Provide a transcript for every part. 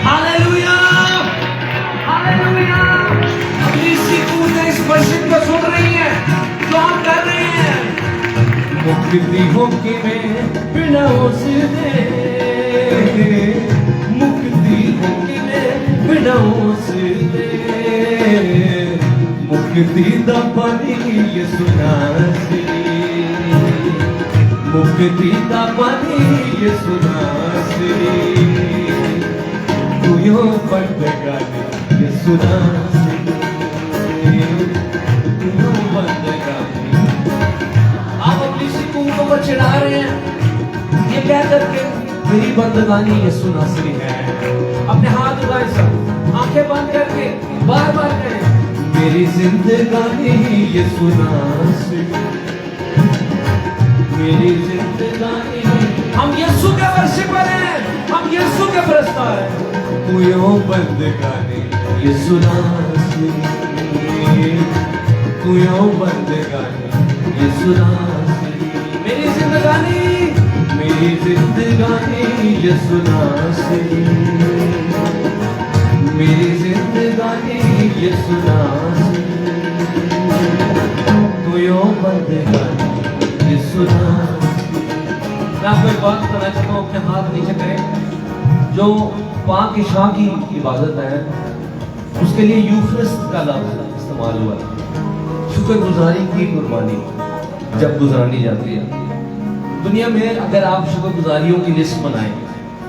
Hallelujah hallelujah. अगली सीखूं इस वर्षिप को सुन रही है जो हम कर रहे हैं। मुक्ति हो कि मैं बिना उसदे, मुक्ति हो कि मैं बिना उसदे, मुक्ति दा पानी यसु नासी, मुक्ति दा पानी यसु नासी, तू यो बंदगानी यसु नासी, तू यो बंदगानी। आप अपनी सीखूं को चढ़ा रहे हैं ये कह करके मेरी बंदगानी यीशु नासरी है। अपने हाथ उठाए सब, आंखें बंद करके बार बार कहें मेरी जिंदगानी यीशु नासरी, मेरी जिंदगानी। हम यीशु के वर्शिपर हैं, हम यीशु के प्रस्ताव हैं। तू यो बंदगानी यीशु नासरी, तू यो बंदगानी यीशु नासरी। मेरी जिंदगानी मेरी जिंदगानी यीशु नासरी, मेरी जिंदगानी यीशु नासरी, तू यो बंदगानी यीशु नासरी। मैं आपको एक बात बताना चाहता हूँ, अपने हाथ नीचे करें। जो पाक इशा की इबादत है उसके लिए यूखरिस्त का लफ्ज़ इस्तेमाल हुआ है। शुक्रगुजारी की कुर्बानी जब गुजारनी जाती है दुनिया में, अगर आप शुक्रगुजारियों की लिस्ट बनाएं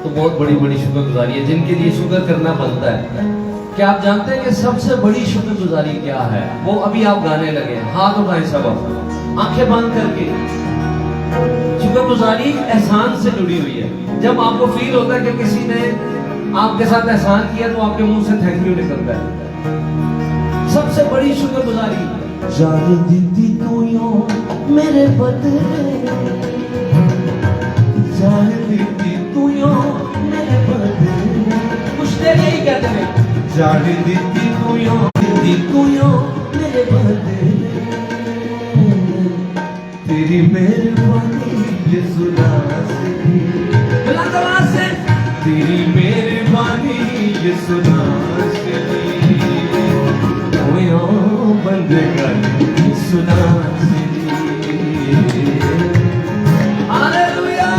तो बहुत बड़ी बड़ी शुक्रगुजारी है जिनके लिए शुक्र करना बनता है। क्या आप जानते हैं कि सबसे बड़ी शुक्रगुजारी क्या है? वो अभी आप गाने लगे हैं, हाथ उठाएं सब, आंखें बंद करके। शुक्रगुजारी एहसान से जुड़ी हुई है। जब आपको फील होता है कि किसी ने आपके साथ एहसान किया तो आपके मुंह से थैंक यू निकलता है। सबसे बड़ी शुक्रगुजारी। जान दीदी तू यो मेरे बदले, जान दीदी तू यो मेरे बदले, कुछ देर यही कहते हैं जान दीदी तू यो मेरे बदले, तेरी मेहरबानी यीशु नासरी, बुलंद आवाज से तेरी मेहरबानी यीशु नासरी, तू यो बंदगानी यीशु नासरी। हालेलुया।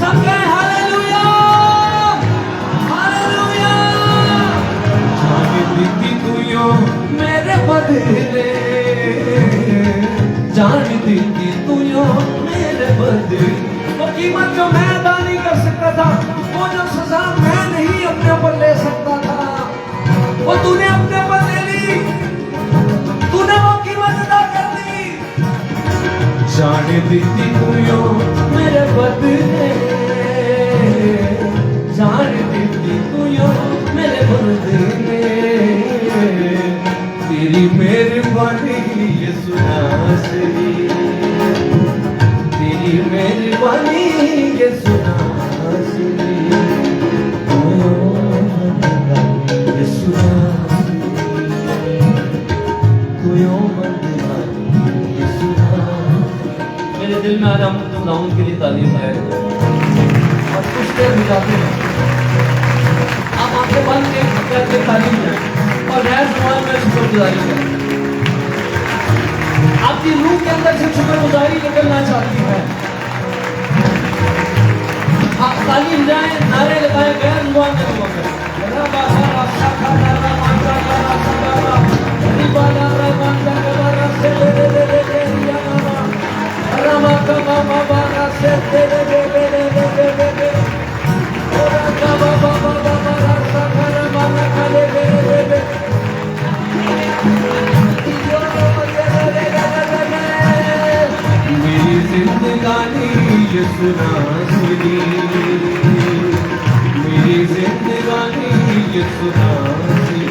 सब कहें हालेलुया हालेलुया। जान दीदी तू यो मेरे बदले, जान दीदी तू यो मेरे बदले, वो कीमत जो मैं अदा नहीं कर सकता था, वो जो सजा मैं नहीं अपने ऊपर ले सकता था, वो तूने अपने ऊपर ले ली। तूने वो कीमत अदा कर दी। जान दीदी तू यो मेरे बदले, जान दीदी तू यो मेरे बदले, तेरी मेहरबानी यीशु नासरी, तेरी मेहरबानी यीशु नासरी, यीशु नासरी, तू यो बंदगानी यीशु नासरी। मेरे दिल में आज हम खुदावंद के लिए तालीम है और कुछ देर बिताते हैं। आप आंखें बंद करके तालीम है और नया जुबान में शुक्रगुजारी है। आपकी रूह के अंदर से शुक्रगुजारी निकलना चाहती है। आप तालीम जाएं, नारे लगाएं, गैर जुबान में दुआ करें। मेरी जिंदगानी यीशु नासरी, मेरी जिंदगानी यीशु नासरी,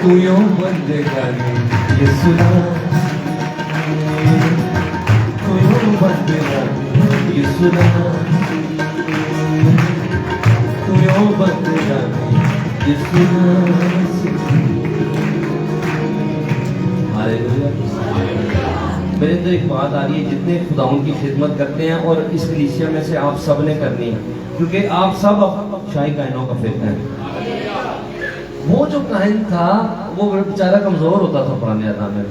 तू यो बंदगानी यीशु नासरी, तू यो बंदगानी यीशु नासरी, तू यो बंदगानी यीशु नासरी। हालेलुया। मेरे अंदर एक बात आ रही है, जितने खुदाउन की खिदमत करते हैं और इस कलीसिया में से आप सब ने करनी है, क्योंकि आप सब शाही कायनों का फिर हैं। वो जो काहिन था वो बेचारा कमजोर होता था पुराने ज़माने में,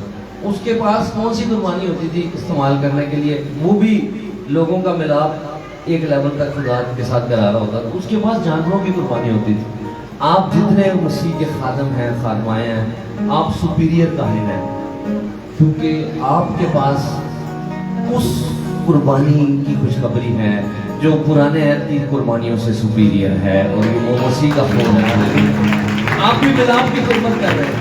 उसके पास कौन सी कुर्बानी होती थी इस्तेमाल करने के लिए, वो भी लोगों का मिलाप एक लेवल तक खुदा के साथ करा रहा होता था, उसके पास जानवरों की कुर्बानी होती थी। आप जितने मसीह के खादम हैं, खादमाएँ हैं, आप सुपीरियर काहिन हैं, क्योंकि आपके पास उस कुर्बानी की खुशखबरी है जो पुराने ऐत की कुर्बानियों से सुपीरियर है, और वो मसीह का खून है। आप भी मिलाप की खिदमत कर रहे हैं।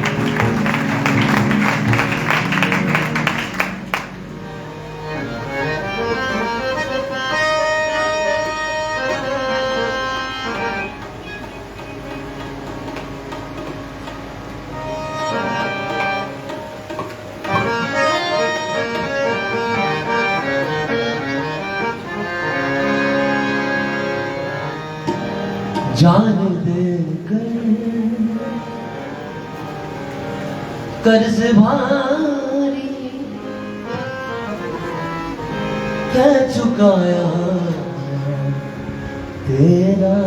जान दे कर्ज भारी है चुकाया तेरा।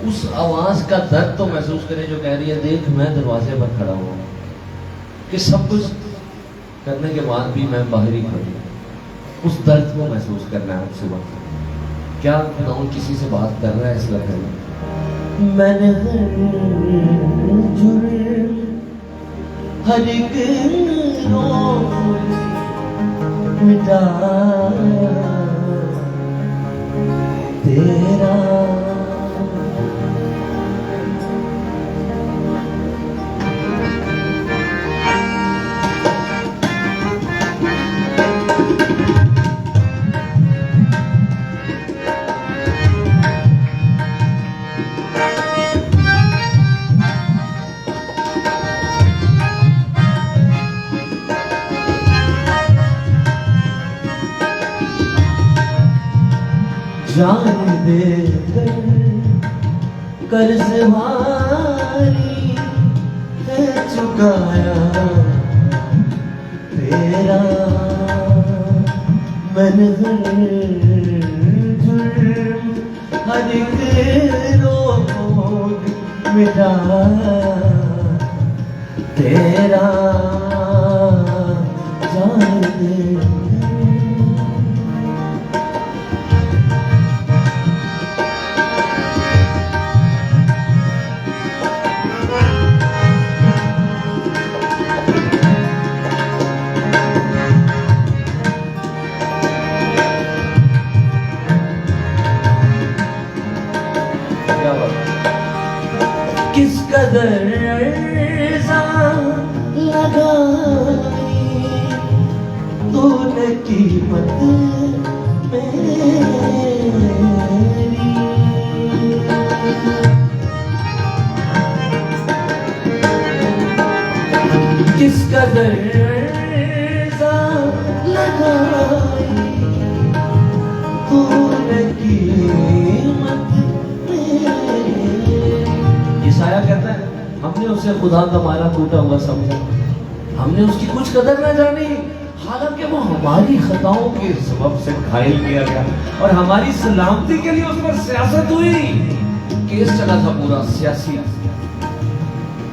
उस आवाज का दर्द तो महसूस करें जो कह रही है, देख मैं दरवाजे पर खड़ा हूं, कि सब कुछ करने के बाद भी मैं बाहर ही खड़ी हूं। उस दर्द को महसूस करना है सुबह। क्या खुदा किसी से बात कर रहा है इस लम्हे में? मैंने हर एक रोज मिटाया तेरा। जान दे कर्ज भारी है चुकाया तेरा। मैंने हर एक रोग मिटाया तेरा। जान दे किस कदर लगाई तूने कीमत मेरी। किस कदर लगाई तूने कीमत मेरी। ईसाया कहता है हमने उसे खुदा का मारा टूटा हुआ समझा, हमने उसकी कुछ कदर न जानी, हालांकि वो हमारी खताओं के सबब से घायल किया गया और हमारी सलामती के लिए उस पर सियासत हुई। केस चला था पूरा सियासी,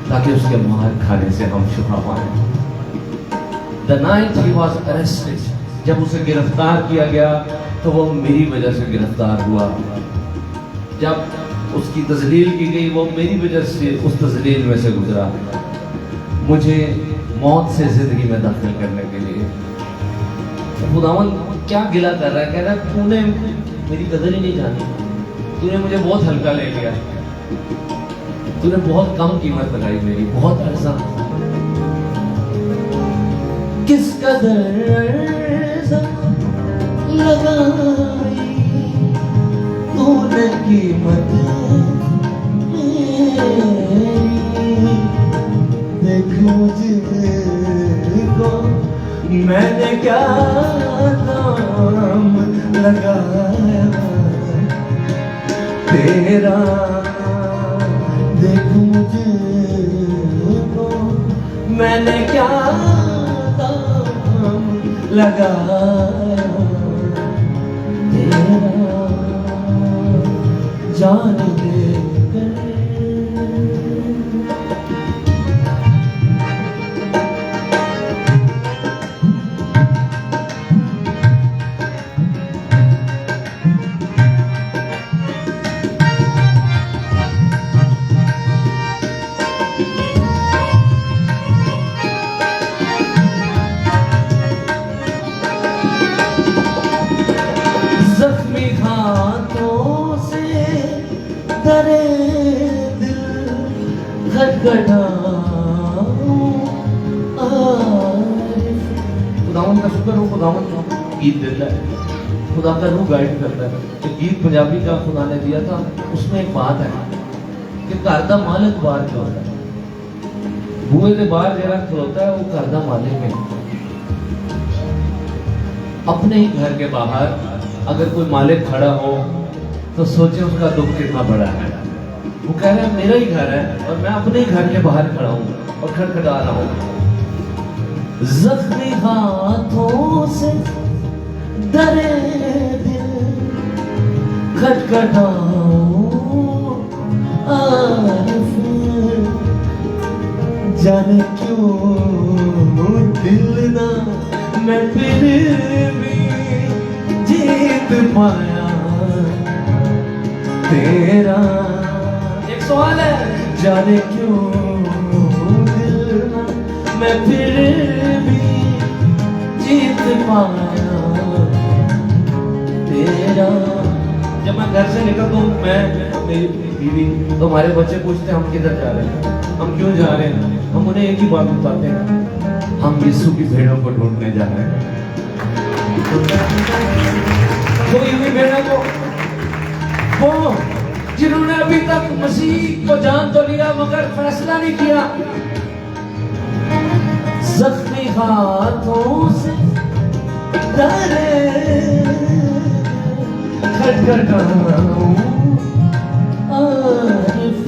ताकि उसके मार खाने से हम शिफा पाए। The night he was arrested, जब उसे गिरफ्तार किया गया तो वो मेरी वजह से गिरफ्तार हुआ। जब उसकी तजलील की गई वो मेरी वजह से उस तजलील में से गुजरा, मुझे मौत से जिंदगी में दाखिल करने के लिए। खुदावन क्या गिला कर रहा है, कह रहा है तूने मेरी कदर ही नहीं जानी, तूने मुझे बहुत हल्का ले लिया, तूने बहुत कम कीमत लगाई मेरी, बहुत अर्जा। किस कदर लगाई तूने कीमत मेरी। देख मुझको मैंने क्या नाम लगाया तेरा। देख मुझको मैंने क्या नाम लगाया तेरा। जान दे जख्मी हाथों से करे दिल खटखटाऊं खुदावन का शुक्र हो, खुदावन गीत देता है, खुदा का रूह गाइड करता है। तो गीत पंजाबी का खुदा ने दिया था, उसमें एक बात है कि घर का मालिक बाहर खलोता है, बूहे के बाहर जरा खलोता है, वो घर का मालिक है। अपने ही घर के बाहर अगर कोई मालिक खड़ा हो तो सोचे उसका दुख कितना बड़ा है। वो कह रहा है मेरा ही घर है और मैं अपने ही घर के बाहर खड़ा हूँ और खटखटा रहा हूँ। जख्मी हाथों से डरे दिल खटखटाऊं आरिफ जाने क्यों दिल ना मैं फिर भी जीत पाया तेरा। एक सवाल है, जाने क्यों दिल ना मैं फिर भी जीत पाया तेरा। जब मैं घर से निकलता हूँ, मैं मेरी बीवी तो हमारे बच्चे पूछते हैं हम किधर जा रहे हैं, हम क्यों जा रहे हैं, हम उन्हें एक ही बात बताते हैं, हम यीशु की भेड़ों को ढूंढने जा रहे हैं। तो यूं भेड़ों को वो जिन्होंने अभी तक मसीह को जान तो लिया मगर फैसला नहीं किया। जख्मी हाथों से डरे खटखटाऊं आरिफ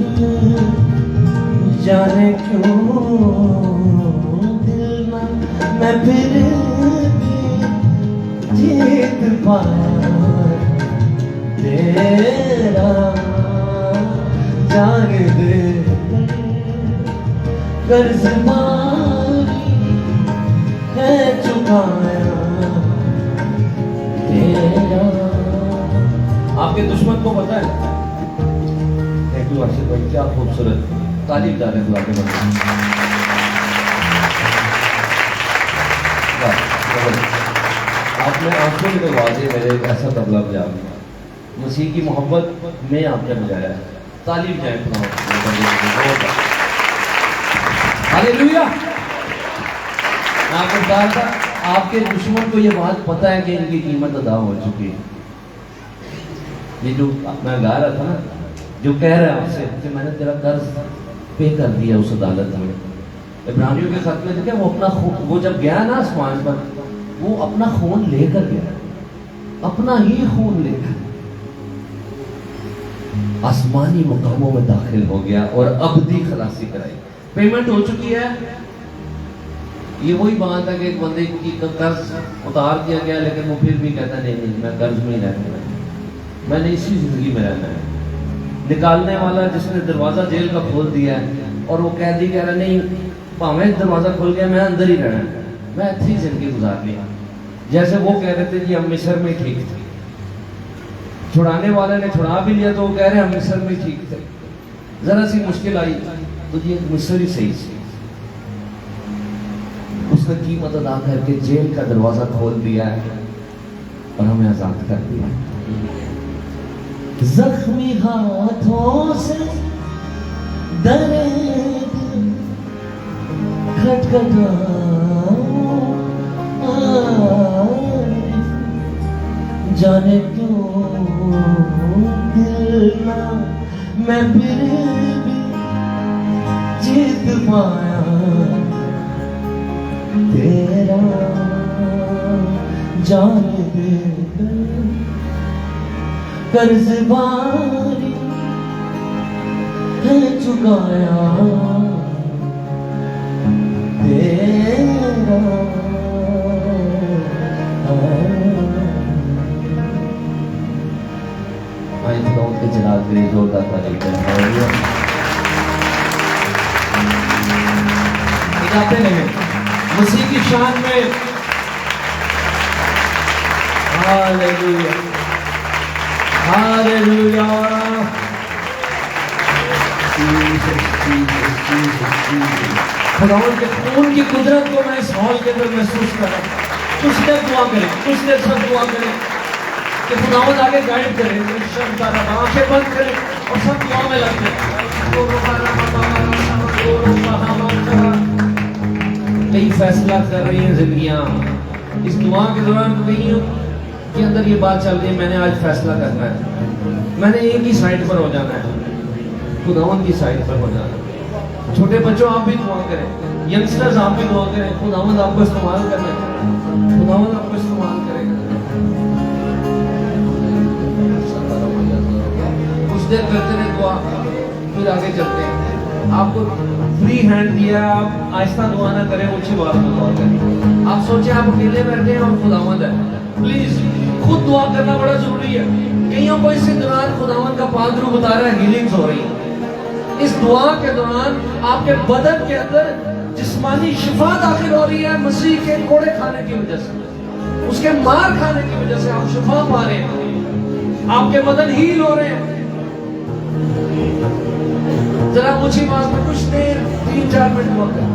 जाने क्यों दिल ना मैं फिर भी जीत पाया तेरा। जान दे कर्ज मारी है चुकाया तेरा। आपके दुश्मन को पता है। थैंक यू आशीष भाई, क्या खूबसूरत तालीम जा रहे हैं आपके बच्चे। आपने आंखों में लगवा दिए मेरे एक ऐसा तबला बजा दिया। मसीह की मोहब्बत में आपने बजाया है। तालीम जाए हालेलुया। मैं आपको बता रहा था, आपके दुश्मन को ये बात पता है कि इनकी कीमत अदा हो चुकी है। ये जो मैं गा रहा था ना, जो कह रहा है आपसे कि मैंने तेरा कर्ज पे कर दिया उस अदालत में। इब्रानियों के खत में देखा, वो अपना वो जब गया ना आसमान पर, वो अपना खून लेकर गया, अपना ही खून लेकर आसमानी मुकामों में दाखिल हो गया और अबदी खलासी कराई। पेमेंट हो चुकी है। ये वही बात है कि एक बंदे की कर्ज उतार दिया गया, लेकिन वो फिर भी कहता नहीं नहीं मैं कर्ज में ही रहना है, मैंने इसी जिंदगी में रहना है। निकालने वाला जिसने दरवाजा जेल का खोल दिया है और वो कैदी कह रहा नहीं भावें दरवाजा खुल गया, मैं अंदर ही रहना है, मैं अच्छी जिंदगी गुजारनी है। जैसे वो कह रहे थे कि हम मिस्र में ठीक थे, छुड़ाने वाले ने छुड़ा भी लिया तो वो कह रहे हम मिस्र में ठीक थे, जरा सी मुश्किल आई तो ये मिस्र ही सही थी। उसने कीमत अदा करके जेल का दरवाजा खोल दिया है और हमें आजाद कर दिया। जख्मी हाथों से डरे दिल खटखटाऊं आरिफ जाने क्यों दिल ना मैं फिर भी जीत पाया तेरा। जान दे कर्ज बारी है चुकाया तेरा। आए खुदा के जलाल के लिए जोरदार तारीफ करें। जाते नहीं मसीह की शान में। Hallelujah hallelujah. खुदावंद के खून की कुदरत को मैं इस हॉल के अंदर महसूस कर रहा हूँ। कुछ देर दुआ करें, कुछ देर सब दुआ करें कि खुदावंद आगे गाइड करें। आंखें बंद करें और सब दुआ में लग जाए। कई फैसला कर रही हैं जिंदगियां। इस दुआ के दौरान कईयों के अंदर ये बात चल रही है, मैंने आज फैसला करना है, मैंने एक ही साइड पर हो जाना है, खुदावंद की साइड पर हो जाना है। छोटे बच्चों आप भी दुआ करें, यंगस्टर्स आप भी दुआ करें, खुदावंद आपको इस्तेमाल करना है, खुदावंद आपको इस्तेमाल करेगा। कुछ देर करते रहे दुआ, फिर आगे चलते हैं। आपको फ्री हैंड दिया, आप आहिस्ता दुआ ना करें, ऊंची बात में दुआ करें। आप सोचे आप अकेले बैठे हैं और खुदावंद है, प्लीज खुद दुआ करना बड़ा जरूरी है। कईयों को इस दौरान खुदावंद का पाक रूह बता रहा है, हीलिंग्स हो रही है। इस दुआ के दौरान आपके बदन के अंदर जिस्मानी शिफा दाखिल हो रही है। मसीह के कोड़े खाने की वजह से, उसके मार खाने की वजह से आप शिफा पा रहे हैं, आपके बदन हील हो रहे हैं। जरा ऊंची आवाज में कुछ देर 3-4 मिनट दुआ करें।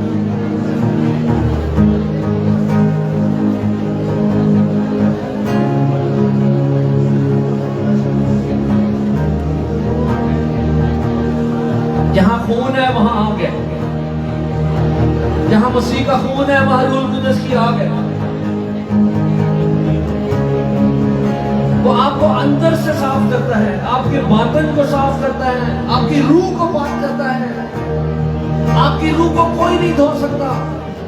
जहां खून है वहां आग है, जहां मसीह का खून है वहां रूह कुदस की आग है। वो आपको अंदर से साफ करता है, आपके बातन को साफ करता है, आपकी रूह को पाक करता है। आपकी रूह को कोई नहीं धो सकता।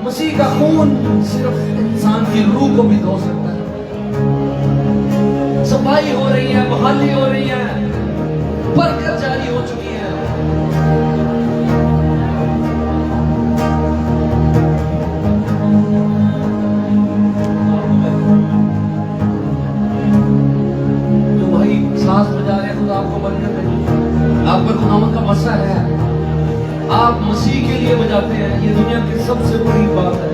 मसीह का खून सिर्फ इंसान की रूह को भी धो सकता है। सफाई हो रही है, बहाली हो रही है, बरकत जारी हो चुकी है। सांस बजा रहे हैं खुदा आपको बरकत है। आप पर खुदावंद का मसा है, आप मसीह के लिए बजाते हैं, ये दुनिया की सबसे बड़ी बात है।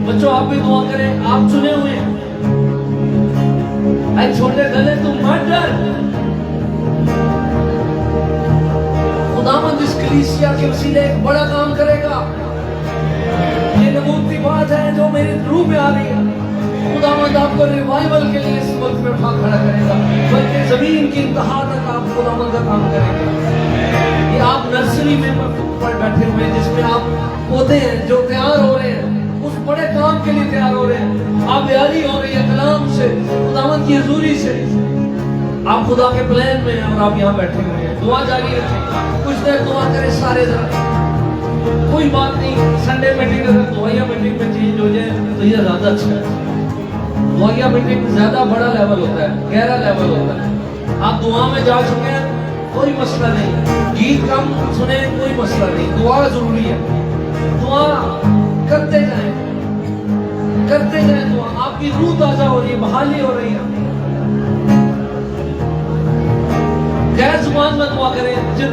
बच्चों आप भी दुआ करें, आप चुने हुए हैं। ऐ छोटे गले तुम मत डर, खुदावंद इस कलीसिया के वसीले एक बड़ा काम करेगा। ये नबूवती बात है जो मेरे रूह में आ रही है। खुदावंद आपको रिवाइवल के लिए इस वक्त में उठा खड़ा करेगा, बल्कि जमीन की इंतहा तक आप खुदावंद का काम करेंगे। ये आप नर्सरी में पर बैठे हुए हैं जिसमें आप पौधे हैं जो तैयार हो रहे हैं, उस बड़े काम के लिए तैयार हो रहे हैं। आप यारी हो रही है कलाम से, खुदावंद की हजूरी से। आप खुदा के प्लान में हैं और आप यहाँ बैठे हुए हैं। दुआ जारी रखें, कुछ देर दुआ करें सारे जरा। कोई बात नहीं, संडे मीटिंग अगर दुआया मीटिंग में चेंज हो जाए तो ये ज्यादा अच्छा है। दुआया मीटिंग ज्यादा बड़ा लेवल होता है, गहरा लेवल होता है। आप दुआ में जा चुके हैं, कोई मसला नहीं। गीत कम सुने, कोई मसला नहीं। दुआ जरूरी है, दुआ करते जाएं, करते जाएं दुआ। आपकी रूह ताजा हो रही है, बहाली हो रही है। गैर जुबान में दुआ करें। जिन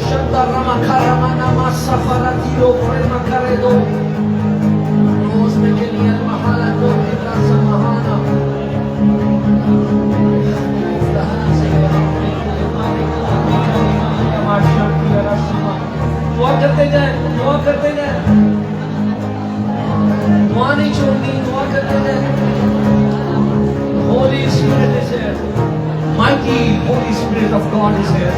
शब्दा रमा खरमा नमा सफरा तीरो प्रेम करे दो रोज में के लिए महाला को तेरा समाना दुआ करते जाए, दुआ करते जाए, दुआ नहीं छोड़नी, दुआ करते जाए। Holy Spirit is here, mighty Holy Spirit of God is here.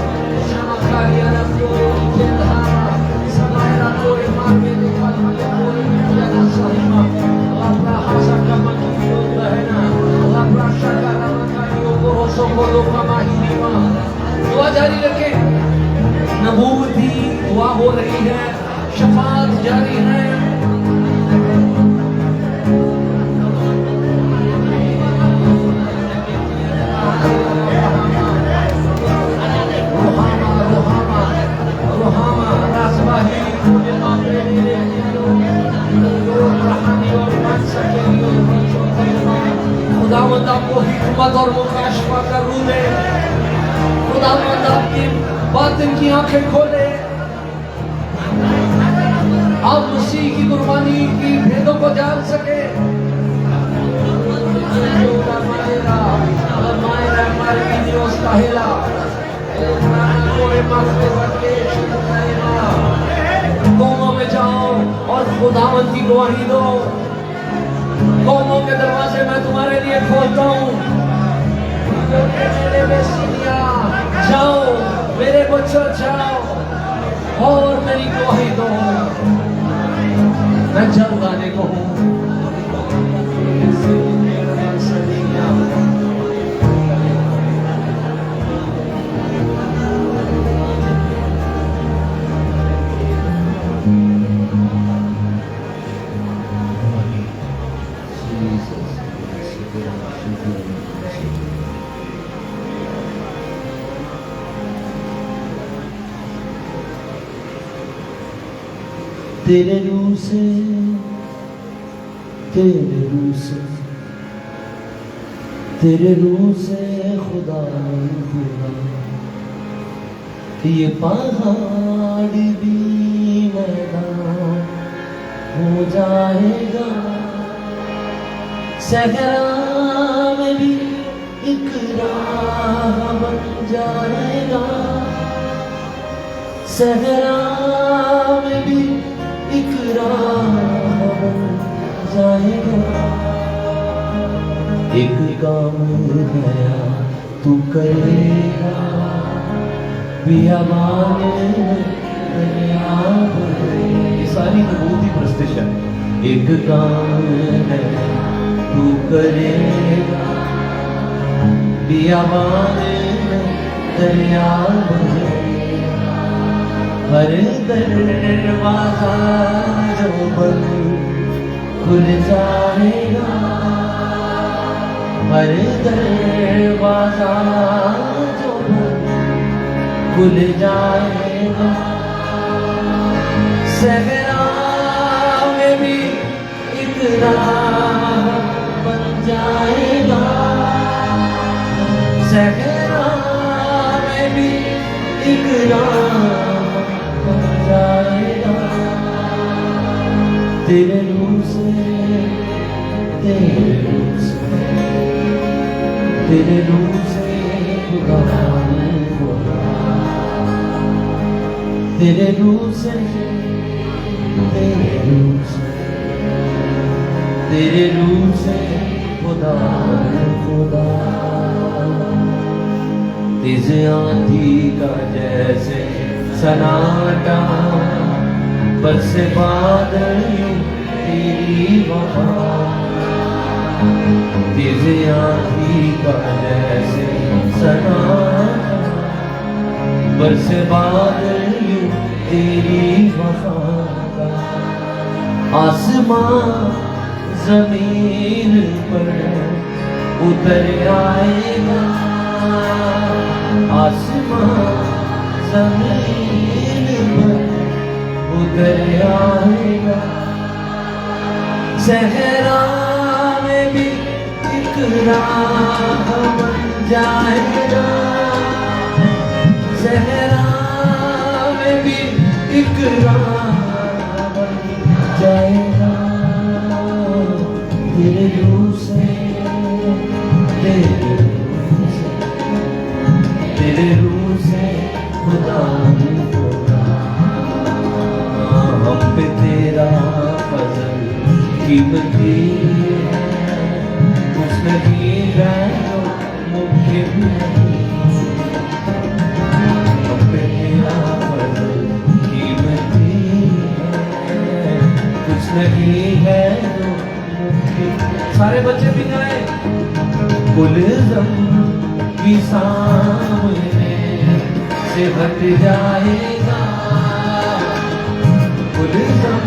दुआ जारी रखें, नबूवती दुआ हो रही है, शफाअत जारी है। खुदावंद आपको हिकमत और मुकाशफा का रूह दे। खुदावंद आपकी बातिन की आंखें खोले, आप मसीह की कुर्बानी की भेदों को जान सके। कौमों में जाओ और खुदावंद की गवाही दो। कौमों के दरवाजे मैं तुम्हारे लिए खोलता हूँ। जाओ मेरे बच्चों, जाओ और मेरी गवाही दो। मैं जल्द आने को हूँ। तेरे रूह से, तेरे रूह से, तेरे रूह से खुदा खुदा, ये पहाड़ भी मैदान हो जाएगा, सहरा में भी एक राह बन जाएगा, सहरा में भी एक राह बन जाएगा। एक काम नया तू करेगा, बियाबान दरिया ये सारी नबूती प्रस्ताव है। एक काम नया तू करेगा, बियाबान दरिया हर दरवाजा जो बंद खुल जाएगा, हर दरवाजा जो बंद खुल जाएगा, सहरा में भी एक राह बन जाएगा, सहरा में भी एक राह जाएगा। तेरे रूह से, तेरे रूह से, तेरे रूह से खुदा खुदा, तेरे रूह से, तेरे रूह से, तेरे रूह से खुदा खुदा। तेज आंधी का जैसे सन्नाटा, बरसे बादल तेरी वफा, तेज आंधी का जैसे सन्नाटा, बरसे बादल तेरी वफा, आसमां जमीन पर उतर आएगा, आसमां जमीन पर उतर आएगा, सहरा में भी एक राह बन जाएगा, सहरा में भी एक राह बन जाएगा। तेरे रूह से, तेरे रूह से, तेरे रूह से खुदा खुदा, हम पे तेरा फजल कीमती है, उसमें भी है जो मुमकिन नहीं, हम पे तेरा फजल कीमती है, कुछ नहीं है जो मुमकिन। सारे बच्चे भी गाए। गुलज़म भी सामने से हट जाएगा, गुलज़म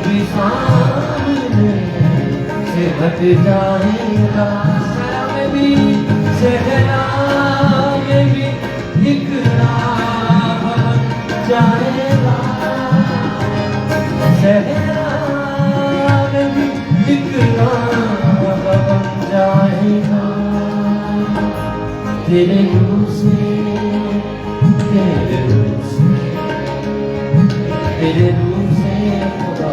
भी सामने से हट जाएगा, सहरा में भी, सहरा में भी एक राह बन जाएगा, सहरा में भी एक राह बन जाएगा। तेरे रूह से तेरे रूप से खुदा।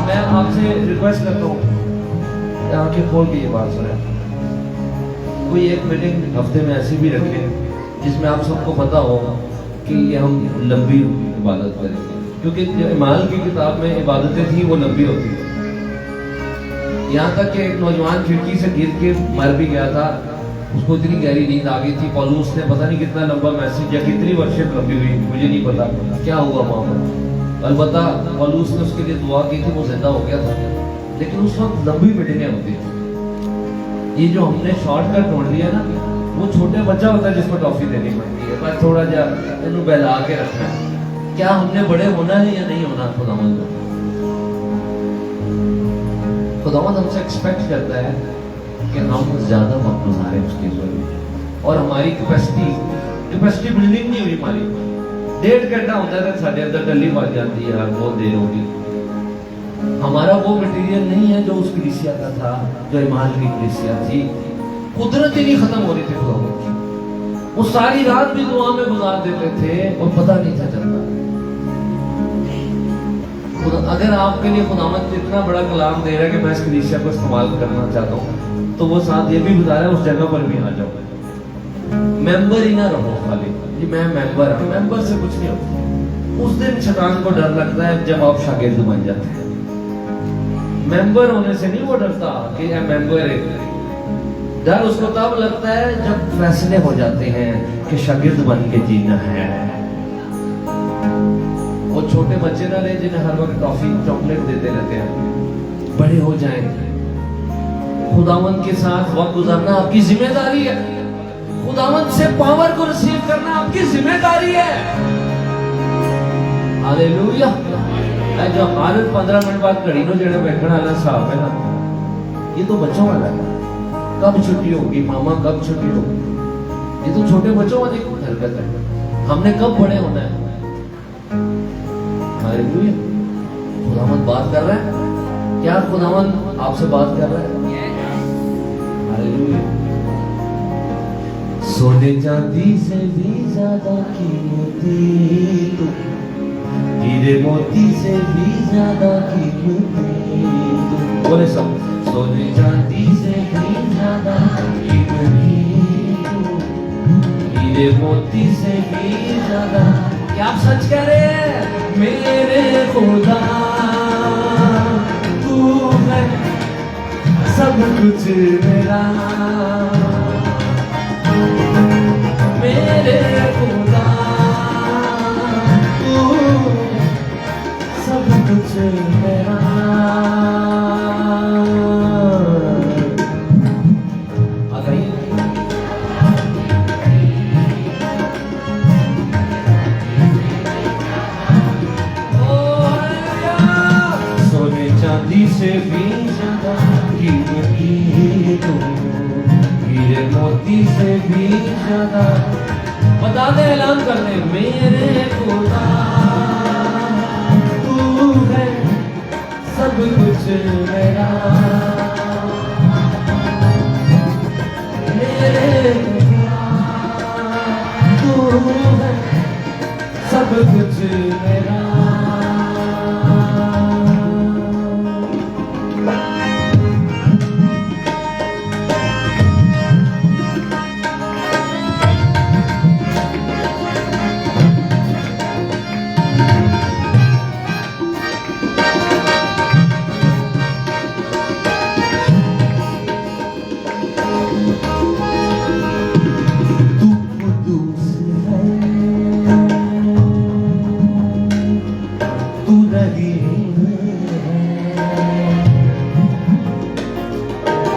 मैं आपसे रिक्वेस्ट करता हूँ आंखें खोल के ये बात सुने। कोई एक मीटिंग हफ्ते में ऐसी भी रखें जिसमें आप सबको पता हो कि ये हम लंबी इबादत करेंगे, क्योंकि जो इमाल की किताब में इबादतें थी वो लंबी होती थी। यहाँ तक कि एक नौजवान खिड़की से गिर के मर भी गया था, उसको इतनी गहरी नींद आ गई थी। पौलुस ने पता नहीं कितना लंबा मैसेज या कितनी वर्षें लंबी हुई, मुझे नहीं पता क्या हुआ वहाँ पर। अलबत्ता पौलुस ने उसके लिए दुआ की थी, वो जिंदा हो गया था। लेकिन उस वक्त लंबी मीटिंगें होती थी। ये जो हमने शॉर्टकट ढूंढ लिया ना, वो छोटे बच्चा होता है जिसको टॉफी देनी पड़ती है, बस थोड़ा जा इन्हें बहला के रखना है। क्या हमने बड़े होना है या नहीं होना? खुदावंद हमसे एक्सपेक्ट करता है कि हम ज्यादा वक्त गुजारें उसके जरिए। और हमारी कैपेसिटी बिल्डिंग नहीं हुई हमारी। 1.5 घंटा होता है साढ़े अंदर टल्ली बच जाती है, यार बहुत देर होगी। हमारा वो मटेरियल नहीं है जो उस कलीसिया का था, जो ईमान की कलीसिया थी। कुदरत ही नहीं खत्म हो रही थी खुदावंद की। वो सारी रात भी दुआ में गुजार देते थे और पता नहीं था चलता। अगर आपके लिए खुदावंद इतना बड़ा कलाम दे रहा है कि मैं इस कलीसिया को इस्तेमाल करना चाहता हूँ, तो वो साथ ये भी बता रहा है उस जगह पर भी आ जाओ। मेंबर ही ना रहो खाली जी, मैं मेंबर हूँ। मेंबर से कुछ नहीं होता। उस दिन शैतान को डर लगता है जब आप शागिर्द बन जाते हैं। मेंबर होने से नहीं वो डरता कि यह मेंबर है। डर उसको तब लगता है जब फैसले हो जाते हैं कि शागिर्द बन के जीना है। वो छोटे बच्चे ना रहे जिन्हें हर वक्त टॉफी चॉकलेट देते रहते हैं। बड़े हो जाएंगे, खुदावंद के साथ वक्त गुजारना आपकी जिम्मेदारी है। खुदावंद से पावर को रिसीव करना आपकी जिम्मेदारी है। हालेलुया। जो हालत 15 मिनट बाद घड़ी नो जेड़ा बैठने वाला साहब है ना, ये तो बच्चों वाला है। कब छुट्टी होगी मामा, कब छुट्टी होगी? ये तो छोटे बच्चों वाली हरकत है। हमने कब बड़े होना है? हालेलुया। खुदावंद बात कर रहा है। क्या खुदावंद आपसे बात कर रहा है? हालेलुया। सोने चांदी से भी ज्यादा कीमती तू, हीरे मोती से भी ज्यादा कीमती तू। बोले सब। सोने चांदी से भी ज्यादा कीमती तू, हीरे मोती से भी ज्यादा। क्या आप सच कह रहे हैं? मेरे खुदा तू है सब कुछ मेरा। मेरे खुदा तू सब कुछ मेरा। आ गई। सोने चांदी से भी ज्यादा कीमती तू, हीरे मोती से भी ज्यादा। बता दे, ऐलान कर दे। मेरे खुदा तू है सब कुछ मेरा। मेरे खुदा तू है सब कुछ मेरा।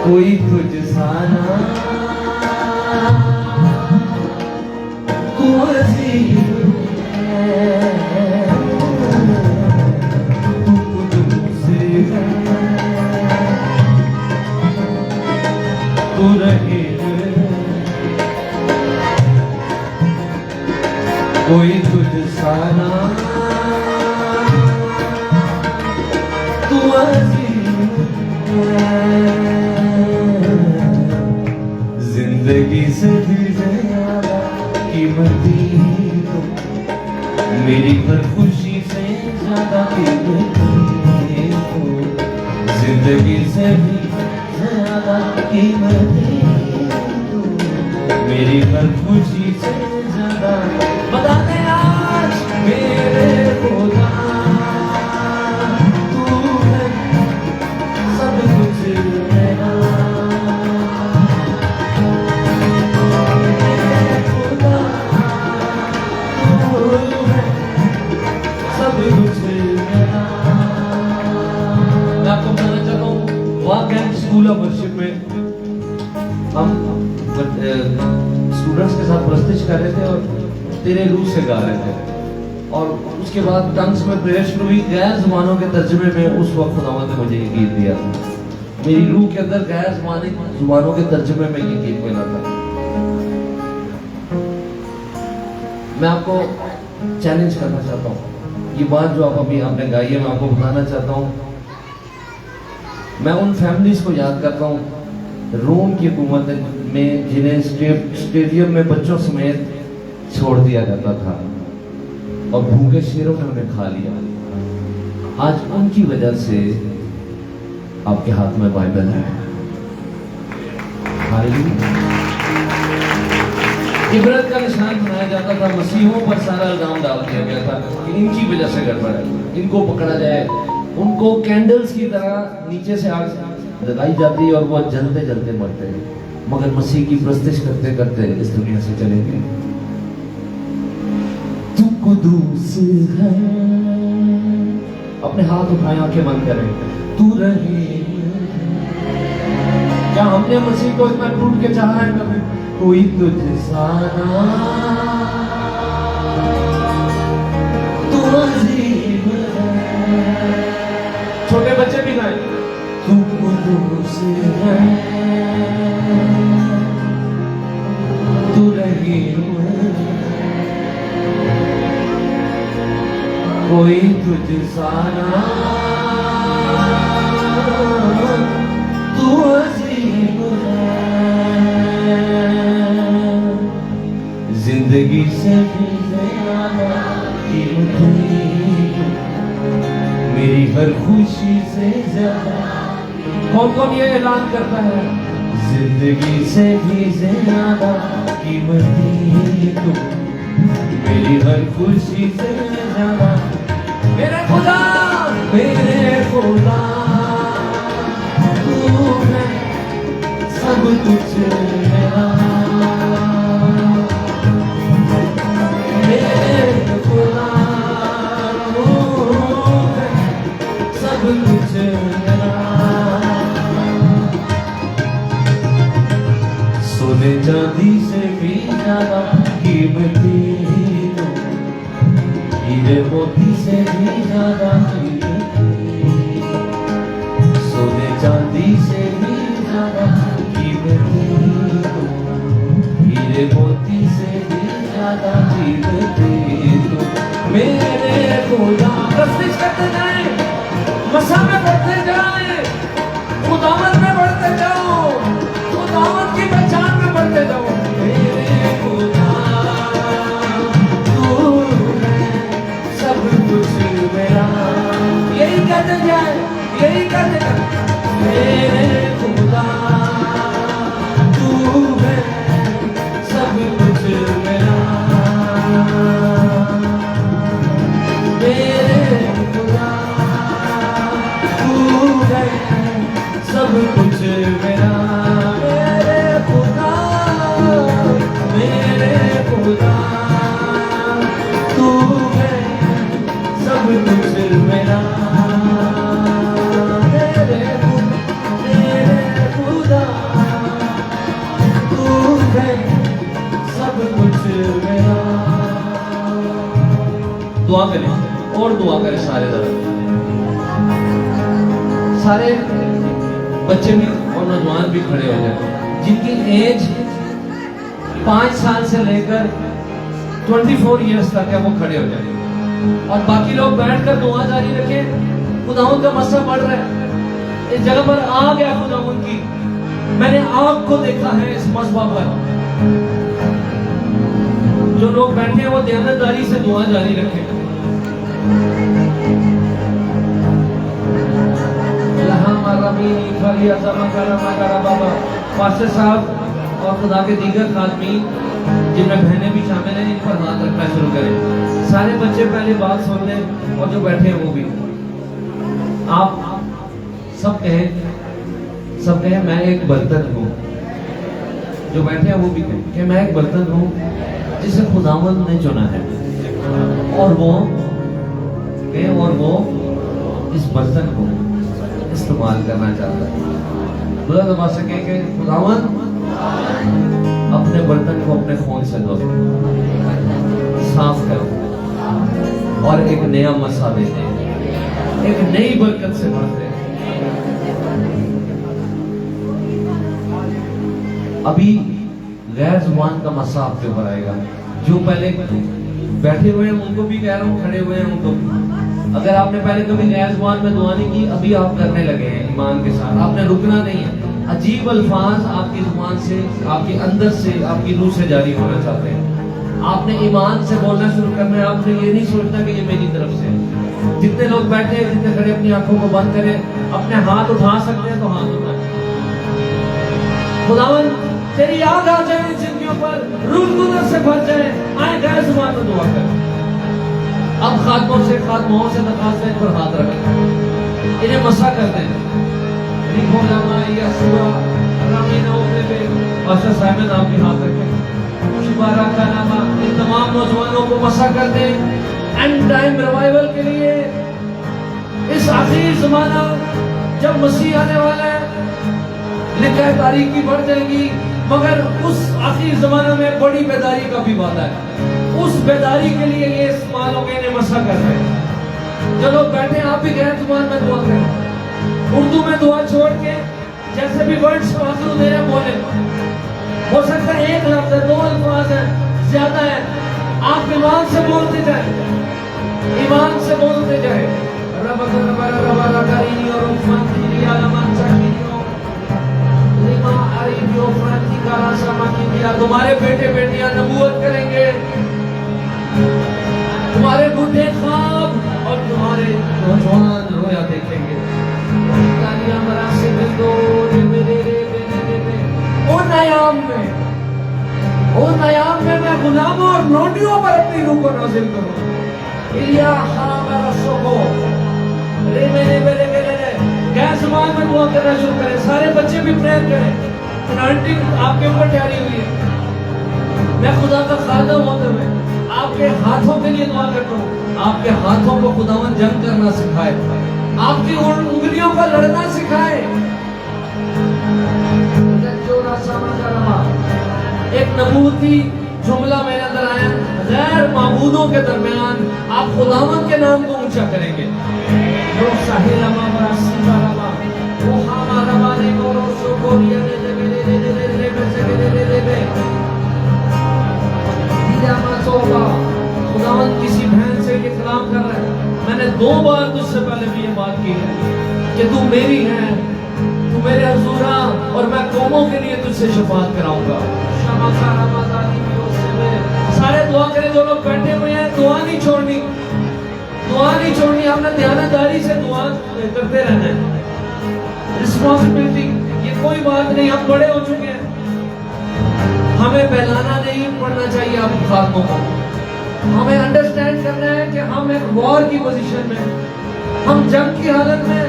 कोई तुझ सा ना, तू अजीब है, तू कुदूस है, तू रहीम है। कोई तुझ सा ना, तू अजीब है, जिंदगी से भी ज्यादा कीमती तू, मेरी हर खुशी से ज्यादा कीमती तू, जिंदगी से भी ज्यादा कीमती तू, मेरी हर खुशी से ज्यादा। बता दे आज मेरे खुदा, तू है सब कुछ मेरा। मेरे खुदा तू है सब कुछ मेरा। मैं आपको बताना चाहता हूँ, वाकई स्कूल ऑफ वर्शिप में हम स्टूडेंट्स के साथ प्रस्तुत कर रहे थे और तेरे रूह से गा रहे थे, और उसके बाद टंग्स में प्रेयर शुरू हुई। गैर जुबानों के तर्जुमे में उस वक्त खुदावंद ने मुझे ये गीत दिया था। मेरी रूह के अंदर गैर जुबानों के तर्जुमे में ये गीत मिला था। मैं आपको चैलेंज करना चाहता हूँ, ये बात जो आप अभी आपने गाई है, मैं आपको बताना चाहता हूँ। मैं उन फैमिलीज को याद करता हूँ रोम की हुकूमत में जिन्हें स्टेडियम में बच्चों समेत छोड़ दिया जाता था और भूखे शेरों ने उन्हें खा लिया। आज उनकी वजह से आपके हाथ में बाइबल है। हालेलुया। इबरत का निशान बनाया जाता था, मसीहों पर सारा इल्जाम डाल दिया गया था कि इनकी वजह से गड़बड़ है, इनको पकड़ा जाए। उनको कैंडल्स की तरह नीचे से आग लगाई जाती और वो जलते जलते मरते हैं, मगर मसीह की प्रस्तिश करते करते इस दुनिया से चले गए। तू कुदूस है, अपने हाथ उठाए, आंखें बंद करें। तू रहे। क्या हमने मसीह को इतना टूट के चाहा है कभी? कोई तुझसा ना, तू अजीब है। छोटे बच्चे भी गाएं। तू कुदूस है, तू रहीम है, कोई तुझसा ना, तू अजीब है। जिंदगी से भी ज्यादा कीमती, मेरी हर खुशी से ज्यादा। कौन कौन ये ऐलान करता है? जिंदगी से भी ज्यादा कीमती तू, मेरी हर खुशी से ज्यादा। मेरे खुदा, मेरे खुदा तू है सब कुछ मेरा। मेरे खुदा तू है सब कुछ मेरा। सोने चांदी से भी ज्यादा कीमती तू, हीरे मोती से भी ज्यादा कीमती। सोने चांदी से भी ज्यादा कीमती तू, हीरे मोती से भी ज्यादा कीमती तू। मेरे खुदा प्रस्तुत करते जाए, मसा में बढ़ते जाए, खुदावंद में बढ़ते जाओ, खुदावंद की पहचान में बढ़ते जाओ। मेरे खुदा तू है सब कुछ मेरा। यही कहते जाए, यही कहते जाए। मेरे खुदा तू है सब कुछ मेरा। मेरे खुदा तू है सब कुछ मेरा। मेरे खुदा, मेरे खुदा तू है सब कुछ मेरा। मेरे खुदा तू है सब कुछ मेरा। दुआ करें और दुआ करें सारे तरफ, सारे बच्चे भी और नौजवान भी खड़े हो जाए जिनकी एज 5 साल से लेकर 24 इयर्स तक है, वो खड़े हो जाए। और बाकी लोग बैठकर दुआ जारी रखें। खुदावंद का मसला बढ़ रहा है, इस जगह पर आ गया खुदावंद की। मैंने आग को देखा है इस मसबा पर। जो लोग बैठे हैं वो दयानतदारी से दुआ जारी रखें। बाबा पास्टर साहब और खुदा के दीगर खादमी जिनमें बहनें भी शामिल हैं, इन पर हाथ रखना शुरू करें। सारे बच्चे पहले बात सुन लें और जो बैठे हैं वो भी। आप सब कहें मैं एक बर्तन हूँ। जो बैठे हैं वो भी कहें कि मैं एक बर्तन हूँ जिसे खुदावंद ने चुना है, और वो इस बर्तन को इस्तेमाल करना चाहता है। बुलंद आवाज से कहें कि खुदावंद अपने बर्तन को अपने खून से धो, साफ करो और एक नया मसा दे दे, एक नई बरकत से भर दे। अभी गैर जुबान का मसा आपके ऊपर आएगा। जो पहले बैठे हुए हैं उनको भी कह रहा हूँ, खड़े हुए हैं उनको भी। अगर आपने पहले कभी गैर जुबान में दुआ नहीं की, अभी आप करने लगे हैं ईमान के साथ, आपने रुकना नहीं है। अजीब अल्फाज आपकी जुबान से, आपके अंदर से, आपकी रूह से जारी होना चाहते हैं। आपने ईमान से बोलना शुरू करना है। आपने ये नहीं सोचना कि ये मेरी तरफ से है। जितने लोग बैठे हैं, जितने खड़े, अपनी आंखों को बंद करें, अपने हाथ उठा सकते हैं तो हाथ उठाएं। खुदावंद तेरी याद आ जाए जिंदगियों पर, रूह कुदरत से भर जाए, आए गैर जुबान में दुआ करें। अब खातमों से दरखास्त है, इन पर हाथ रखें, इन्हें मसा कर दें। साइमन आप भी हाथ रखें। इन तमाम नौजवानों को मसा कर दें एंड टाइम रिवाइवल के लिए। इस आखिरी जमाना जब मसीह आने वाला है, लिखा है तारीकी बढ़ जाएगी, मगर उस आखिरी जमाना में बड़ी बेदारी का भी वादा है। उस बेदारी के लिए ये इस्तेमाल हो गए, मसा कर रहे हैं। जो लोग बैठे आप भी गैर जुबान में दुआ करें, उर्दू में दुआ छोड़ के जैसे भी वर्ड्स मासूम दे रहे बोले। हो सकता है एक लफ्ज है, 2 अल्फाज है, ज्यादा है। आप ईमान से बोलते जाए, ईमान से बोलते जाए। तुम्हारे बेटे बेटियां नबूवत करेंगे, तुम्हारे बुढ़े ख्वाब और तुम्हारे नौजवान रोया देखेंगे। ओ नयाम में मैं गुलामों और लौंडियों पर अपनी रूह को नाजिल करूं। गैस जुबान में दुआ करना शुरू करें। सारे बच्चे भी प्रेयर करें। अनाउंटिंग आपके ऊपर तैयारी हुई है। मैं खुदा का खादम होते हुए आपके हाथों के लिए दुआ करता हूँ। आपके हाथों को खुदावन जंग करना सिखाए, आपकी उंगलियों पर लड़ना सिखाए। एक नबूती जुमला मेरे अंदर आया, गैर माबूदों के दरमियान आप खुदावन के नाम को ऊंचा करेंगे। लोग साहिलमा बरासीबारमा वो हमारा वाले को सुकोरिया दे दे दे दे दे दे दे दे दे खुदावन किसी बहन से ये कलाम कर रहा है। मैंने 2 बार तुझसे पहले भी ये बात की है कि तू मेरी है, तू मेरे हजूरा, और मैं कौमों के लिए तुझसे शफाअत कराऊंगा। सारे दुआ करें। जो लोग बैठे हुए हैं, दुआ नहीं छोड़नी, दुआ नहीं छोड़नी। हमने ध्यानदारी से दुआ करते रहना है। रिस्पॉन्सिबिलिटी, ये कोई बात नहीं, हम बड़े हो चुके हैं। हमें बहलाना नहीं पड़ना चाहिए आप खातमों को। हमें अंडरस्टैंड करना है कि हम एक वॉर की पोजीशन में, हम जंग की हालत में।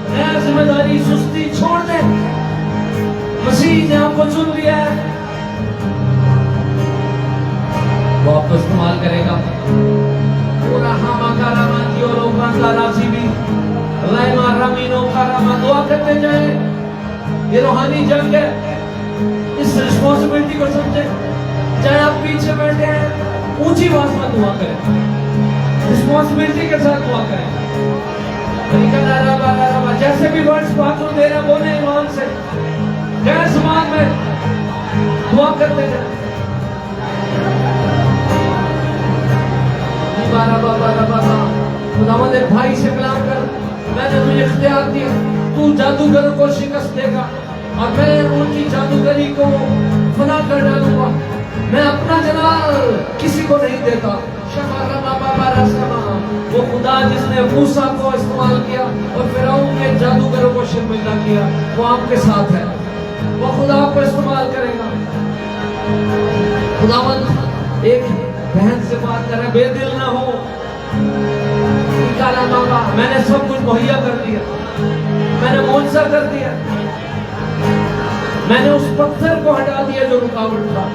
नया जिम्मेदारी सुस्ती छोड़ दें। मसीह ने आपको चुन लिया है, वो आपको इस्तेमाल करेगा। दुआ करते जाए। ये रूहानी जंग है, इस रिस्पॉन्सिबिलिटी को समझे। चाहे आप पीछे बैठे हैं, ऊंची आवाज में दुआ करें, रिस्पॉन्सिबिलिटी के साथ दुआ करें। जैसे भी वर्ड्स बातों दे रहे बोले ईमान से, गैर जुबान में दुआ करते जाए। खुदावंद एक भाई से कलाम कर, मैंने तुझे इख्तियार दिया, तू जादूगरों को शिकस्त देगा और मैं उनकी जादूगरी को फना कर डालूंगा। मैं अपना जलाल किसी को नहीं देता। वो खुदा जिसने मूसा को इस्तेमाल किया और फिरौन के जादूगरों को शर्मिंदा किया, वो आपके साथ है। वो खुदा आपको इस्तेमाल करेगा। खुदावंद एक बहन से बात कर रहा है, बेदिल ना हो। निकाला बाबा, मैंने सब कुछ मुहैया कर दिया, मैंने मोजा कर दिया, मैंने उस पत्थर को हटा दिया जो रुकावट था।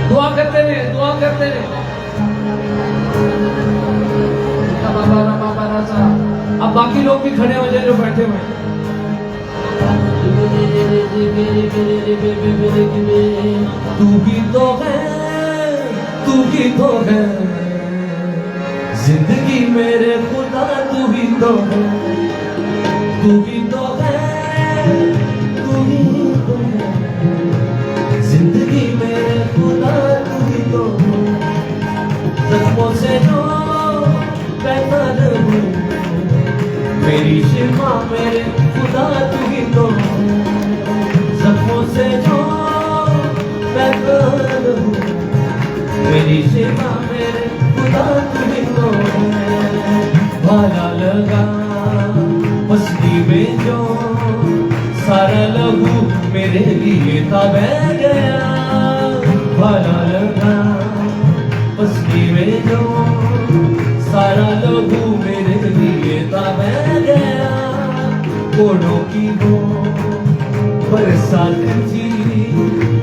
दुआ करते रहे, दुआ करते रहे। अब बाकी लोग भी खड़े हो जाए जो बैठे हुए हैं। तू ही तो है, तू ही तो है जिंदगी मेरे खुदा, तू ही तो है, तू ही तो है, तू ही तो है जिंदगी मेरे खुदा, तू ही तो है। जख्मों से जो बहता रहूं मेरी शिफा मेरे खुदा, तू ही तो है। जख्मों से जो बहता रहूं मेरी शिफा मेरे खुदा, तू ही तो है। भाला लगा मस्ती में जो सारा लहू मेरे लिए था बह गया। भाला लगा मस्ती में जो सारा लहू मेरे लिए था बह गया। कोड़ों की वो बरसात थी,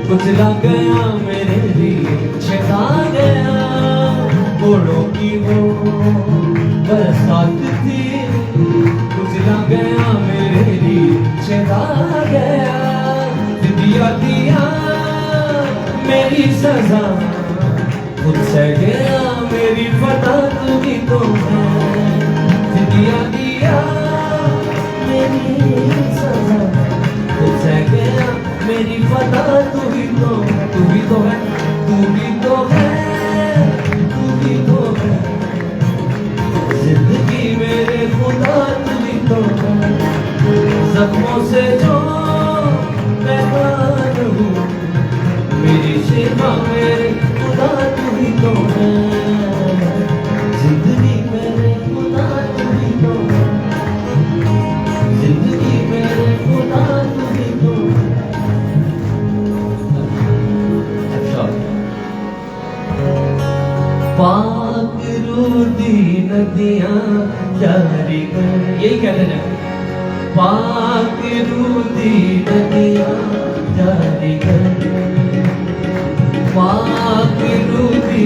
कुचला गया मेरे लिए छिटा गया। कोड़ों की वो बरसात थी, कुचला गया मेरे लिए छिटा गया। दिया दिया मेरी सजा, खुद से गया मेरी फटा, तू ही तो है। दिया दिया मेरी सजा, खुद से गया मेरी फटा, तू ही तो है, तू ही तो है, तू ही तो है, तू ही तो है जिंदगी मेरे खुदा, तू ही तो है। जख्मों से जो बेकार हूँ मेरी शिफा मेरे खुदा, तू ही तो है जिंदगी मेरे खुदा, तू ही तो है जिंदगी मेरे खुदा, तू ही तो है। अच्छा, पाक रूदी नदियां जारी कर, यही कहते हैं, पाक रूदी नदियां जारी कर, पाक रूदी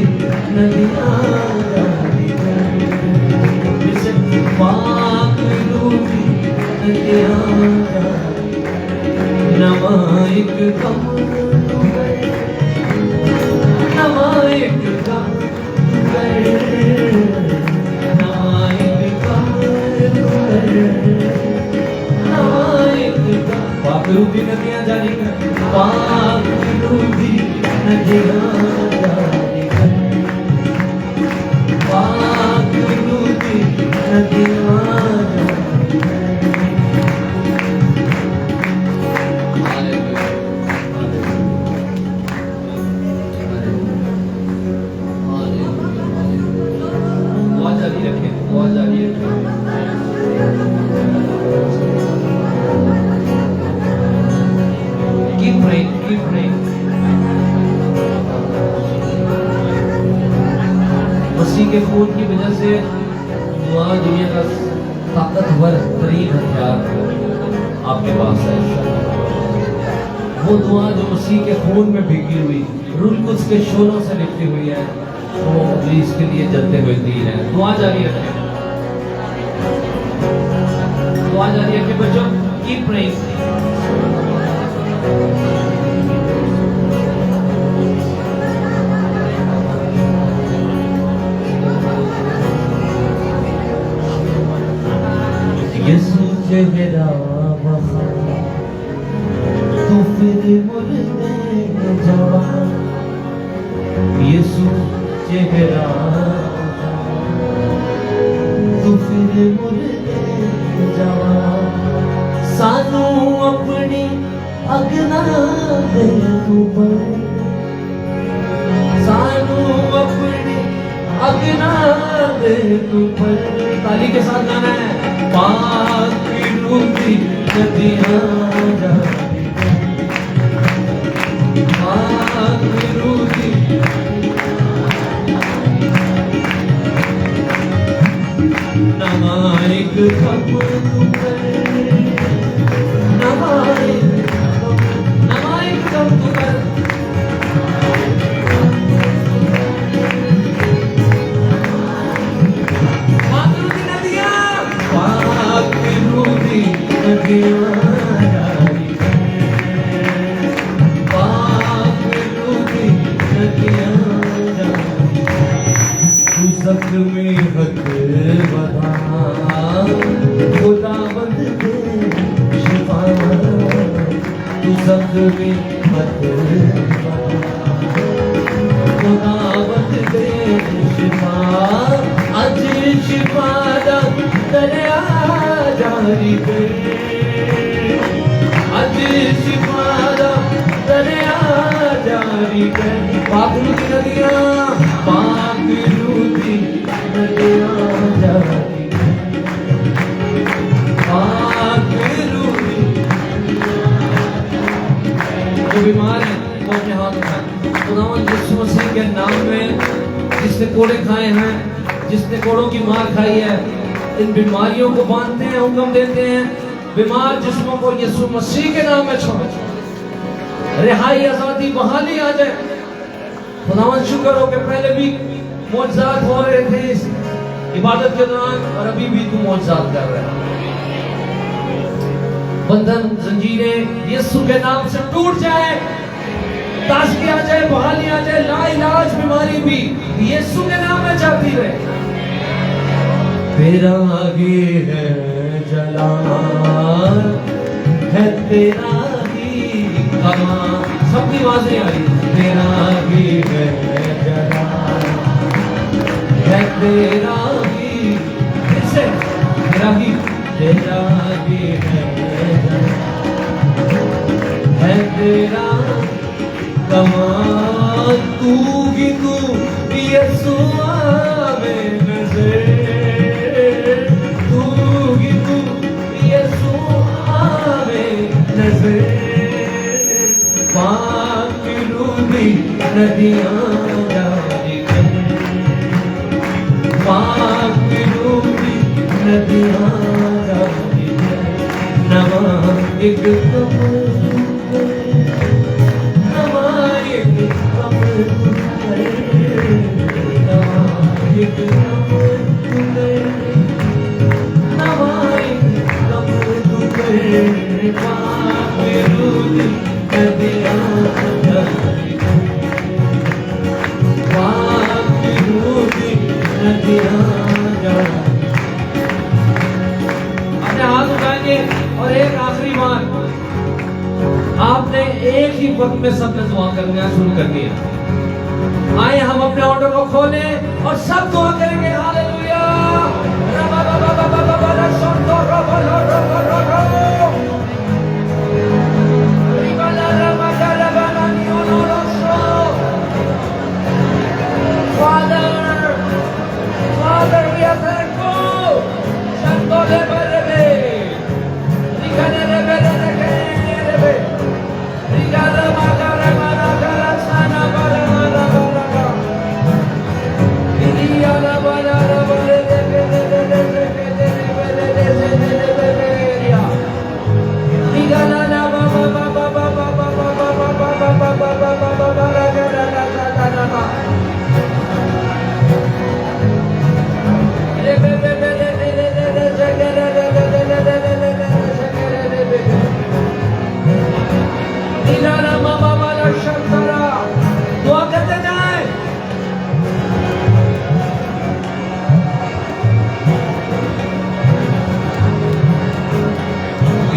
नदियां जारी कर, पाक रूदी नदियां जारी कर। नमाइक कम कर, नमाइक कम कर, नमाइक कम कर, पाक रूदी नदियां जारी कर, पाक रूदी नदियां जारी कर, पाक रूदी नदियां जारी कर। दुआ जारी रखें, दुआ जारी रखें। Keep praying, keep praying. मसीह के खून की वजह से दुआ दुनिया का ताकतवर तरीन हथियार आपके पास है। वो दुआ जो मसीह के खून में भीगी हुई, रूह कुद्स के शोरों से लिखी हुई है, वो इसके लिए जलते हुए दीन है। दुआ जारी रखें, दुआ जारी रखें बच्चों, कीप प्रेइंग। यीशु चेहरा वफा, तू फिर मुर्दे जवान। यीशु चेहरा तू फिर मुर्दे जवान। सानू अपनी अगना दे तू पर, तू पर। ताली के साथ गाना है। पाक रूठी नदियां जारी पाक रूठी नमाइक कब तू कर, नमाइक नमाइक कब तू कर। पाक रूठी नदियां पाक रूठी नदियां जारी पाक रूठी नदियां जारी। तू ज़ख्म हक बता खुदावंद दे शिफा। तू ज़ख्म हक बता खुदावंद दे शिफा। अज शिफा दा दरिया जारी कर, अज शिफा दा दरिया जारी कर। पाक रूठी नदियां पाक रूठी नदियां जारी पाक रूठी। जो बीमार है वो अपने हाथ उठाए। खुदावंद यीशु मसीह के नाम में जिसने कोड़े खाए हैं, जिसने कोड़ों की मार खाई है, इन बीमारियों को बांधते हैं, हुक्म देते हैं, बीमार जिस्मों को यीशु मसीह के नाम में छोड़ो। रिहाई, आजादी, बहाली आ जाए। खुदावंद शुक्र हो कि पहले भी मौजज़ात हो रहे थे इस इबादत के दौरान, और अभी भी तू मौजज़ात कर रहा है। बंधन, जंजीरें यीशु के नाम से टूट जाए, ताजगी आ जाए, बहाली आ जाए। लाइलाज बीमारी भी यीशु के नाम में जाती रहे। तेरा ही है जलाल, है तेरा ही कमाल। सबकी आवाजें आ रही। तेरा ही है जलाल, है तेरा ही इससे तेरा ही तेरा ही है जलाल, है तेरा कमाल। तू ही तू यीशुआ में नज़र, तू ही तू यीशुआ में नज़र। पाक रूठी नदियां जारी कर, पाक रूठी नदियां जारी कर। नमाइक कब तू कर, नमाइक कब तू कर, नमाइक कब तू कर, नमाइक कब तू कर। पाक रूठी नदियां जारी कर, पाक रूठी नदियां जारी। अपने हाथ उठाएंगे और एक आखिरी बार आपने एक ही वक्त में सबने दुआ करना शुरू करनी है। आए हम अपने ऑर्डर को खोलें और सब दुआ करेंगे। Hallelujah. Father, we are thankful. Shandole berebe, rigane rebe, rigada magara magara sana bara bara. Idiya la bara bara rebe. Rigana la ba ba ba ba ba ba ba ba ba ba ba ba ba ba. दुआ करते जाए।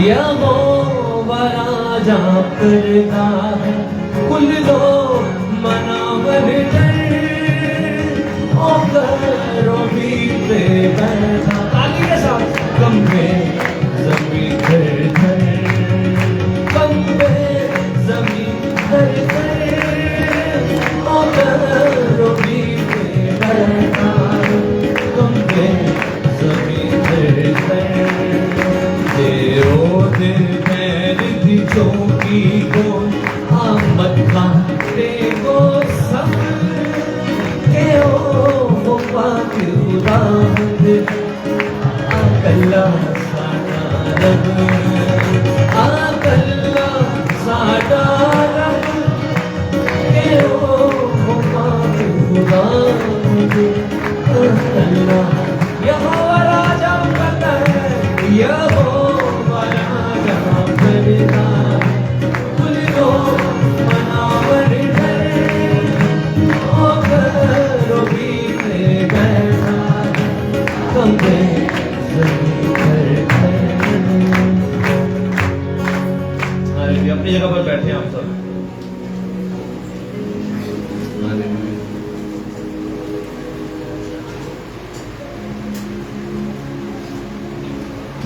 या वो वरा जा करता है कुल लो मनावर डर, ओ करो भी पे बैठा ताली के साथ कम में जमीन धर धर, कम में जमीन धर धर, ओ करो भी पे बैठा कम के खुदावंद आकल्ला साडा रब आकल्ला साडा रब के ओ पाक खुदावंद आकल्ला यहोवा राजा करता है यहोवा राजा करता है कुल को मनावर करे ओ करो बीते बैठा कंधे अपनी जगह पर बैठे हैं आप सब।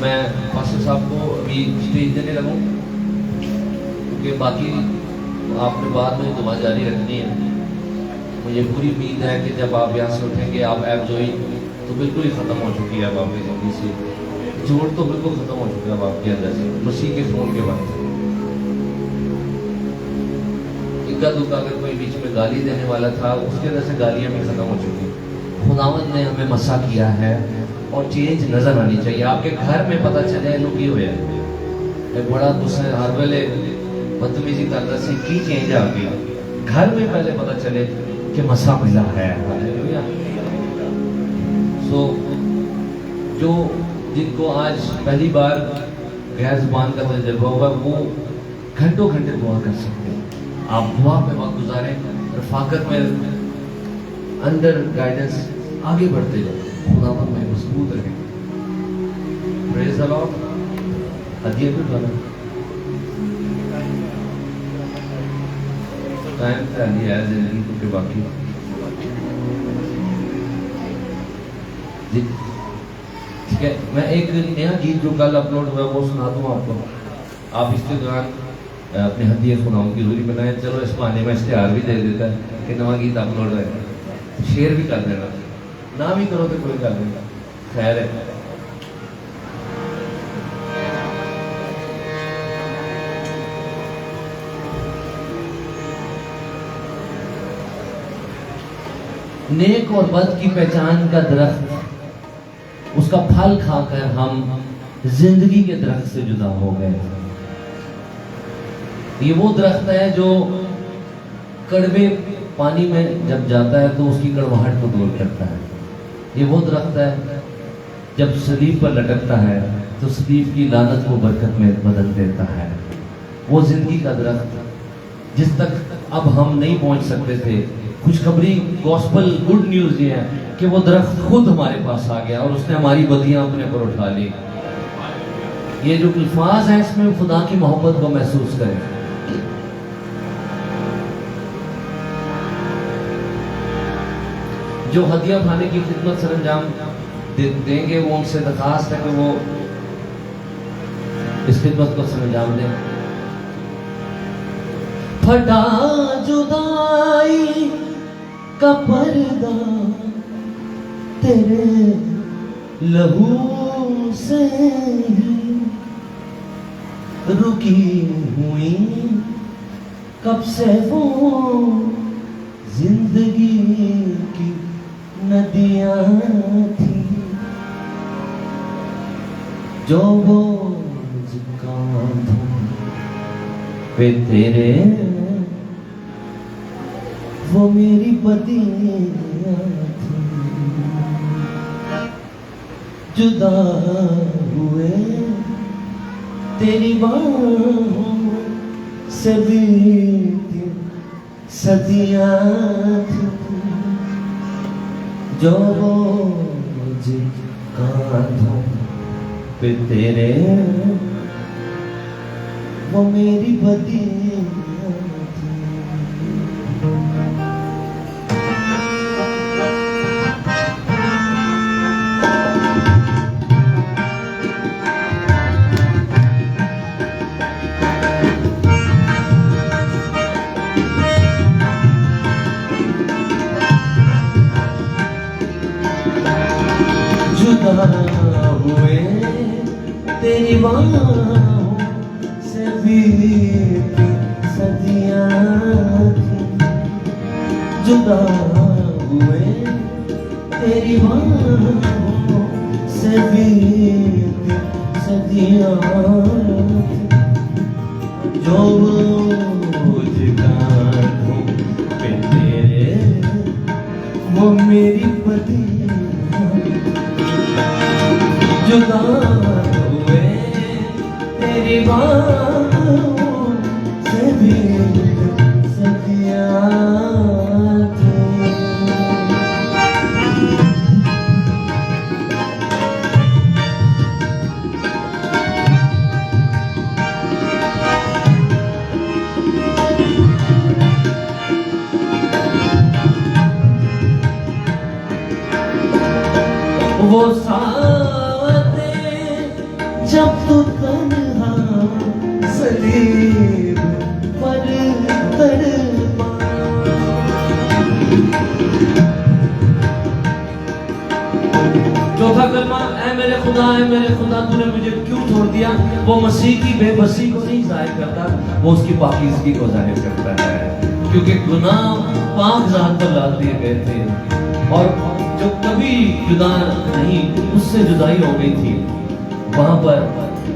मैं फासिल साहब को अभी स्टेज देने लगूं क्योंकि बाकी आपने बाद में दुआ जारी रखनी है। मुझे पूरी उम्मीद है कि जब आप यहाँ से उठेंगे आप ऐप ज्वाइन तो बिल्कुल ही ख़त्म हो चुकी है अब आपकी ज़िंदगी से, झूठ तो बिल्कुल ख़त्म हो चुका है अब आपके अंदर से मसीह के फ़ोन के बाद। इक्का दुक्का अगर कोई बीच में गाली देने वाला था उसके अंदर से गालियाँ भी ख़त्म हो चुकी। खुदावंद ने हमें मसा किया है और चेंज नज़र आनी चाहिए। आपके घर में पता चले लुकी हुए एक बड़ा गुस्सा हर वेले बदतमीजी करता से की चेंज आ गई, घर में पहले पता चले कि मसा मिला है। सो जो जिनको आज पहली बार गैर जुबान का तजुर्बा होगा वो घंटों घंटे दुआ कर सकते हैं। आप दुआ पे वक्त गुजारें, रफाकत में अंडर गाइडेंस आगे बढ़ते जाओ, खुदावंद में मजबूत रहें। Praise the Lord. हदिया भी बना टाइम था लिया है जिंदगी को के बाकी जी ठीक है। मैं एक नया गीत जो कल अपलोड हुआ वो सुना दूँ आपको, आप इसके दौरान अपने हदिये सुनाओ की दूरी बनाए। चलो इस बहाने में इश्तेहार भी दे देता है कि नवा गीत अपलोड है, शेयर भी कर देना, ना भी करो तो कोई गल नहीं, खैर है। नेक और बद की पहचान का दरख्त, उसका फल खाकर हम जिंदगी के दरख्त से जुदा हो गए। ये वो दरख्त है जो कड़वे पानी में जब जाता है तो उसकी कड़वाहट को दूर करता है। ये वो दरख्त है जब सलीब पर लटकता है तो सलीब की लानत को बरकत में बदल देता है। वो जिंदगी का दरख्त जिस तक अब हम नहीं पहुंच सकते थे। खुशखबरी गॉस्पल गुड न्यूज ये है कि वो दरख्त खुद हमारे पास आ गया और उसने हमारी बदियां अपने पर उठा ली। ये जो अल्फाज है इसमें खुदा की मोहब्बत को महसूस करें। जो हदिया खाने की खिदमत सरंजाम देंगे वो उनसे दरखास्त है कि वो इस खिदमत को सरंजाम दें। फटा जुदाई का पर्दा तेरे लहू से रुकी हुई कब से वो जिंदगी की नदियां थी जो वो कांधों पे तेरे वो मेरी बदियां थी। जुदा हुए तेरी बाहों से बीती सदियां थी जो मुझे कांधों पे तेरे वो मेरी बदियां थी। जुदा हुए तेरी बाहों से बीती सदियां थी। जुदा हुए तेरी बाहों मेरी बदिया जुदा हुए तेरी बाहों से भी सदियां वो सावते जब तू तन्हा सलीब पर तड़पा चौथा कलमा, ऐ मेरे खुदा तूने मुझे क्यों छोड़ दिया। वो मसीह की बेबसी को नहीं जाहिर करता, वो उसकी पाकीज़गी को जाहिर करता है, क्योंकि गुनाह पाक ज़ात पर लाद दिए गए थे और जो कभी जुदा नहीं, उससे जुदाई हो गई थी, वहां पर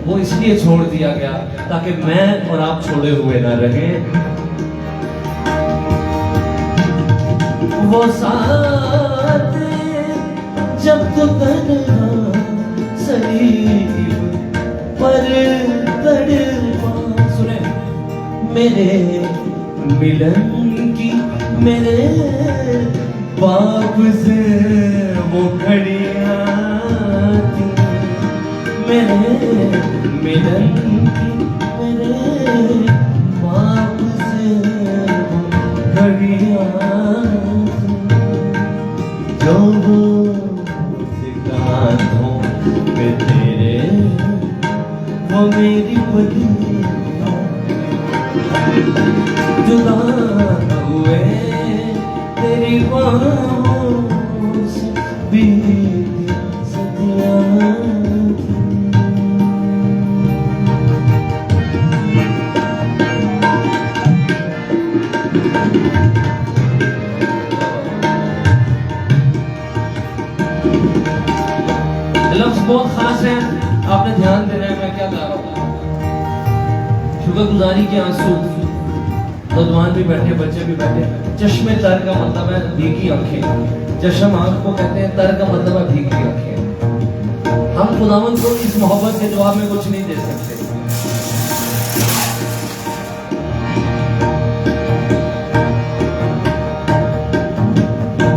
वो इसलिए छोड़ दिया गया ताकि मैं और आप छोड़े हुए ना रहें। वो साथ जब तो तन्हा सलीब पर तड़पा, सुने मेरे मिलन की मेरे बाप से वो घड़ियां थी, मेरे मिलन की मेरे बाप से वो घड़ियां थी, जो कांधों पे तेरे वो मेरी बदिया जुदा हुए तेरी बाहों से बीती सदियां लफ्ज बहुत खास है, आपने ध्यान देना है मैं क्या गा रहा हूँ। शुक्रगुजारी के आंसू, नौजवान भी बैठे, बच्चे भी बैठे। चश्मे तर का मतलब है भीगी आंखें, चश्म आंख को कहते हैं, तर का मतलब है भीगी आंखें। हम खुदावन को इस मोहब्बत के जवाब में कुछ नहीं दे सकते।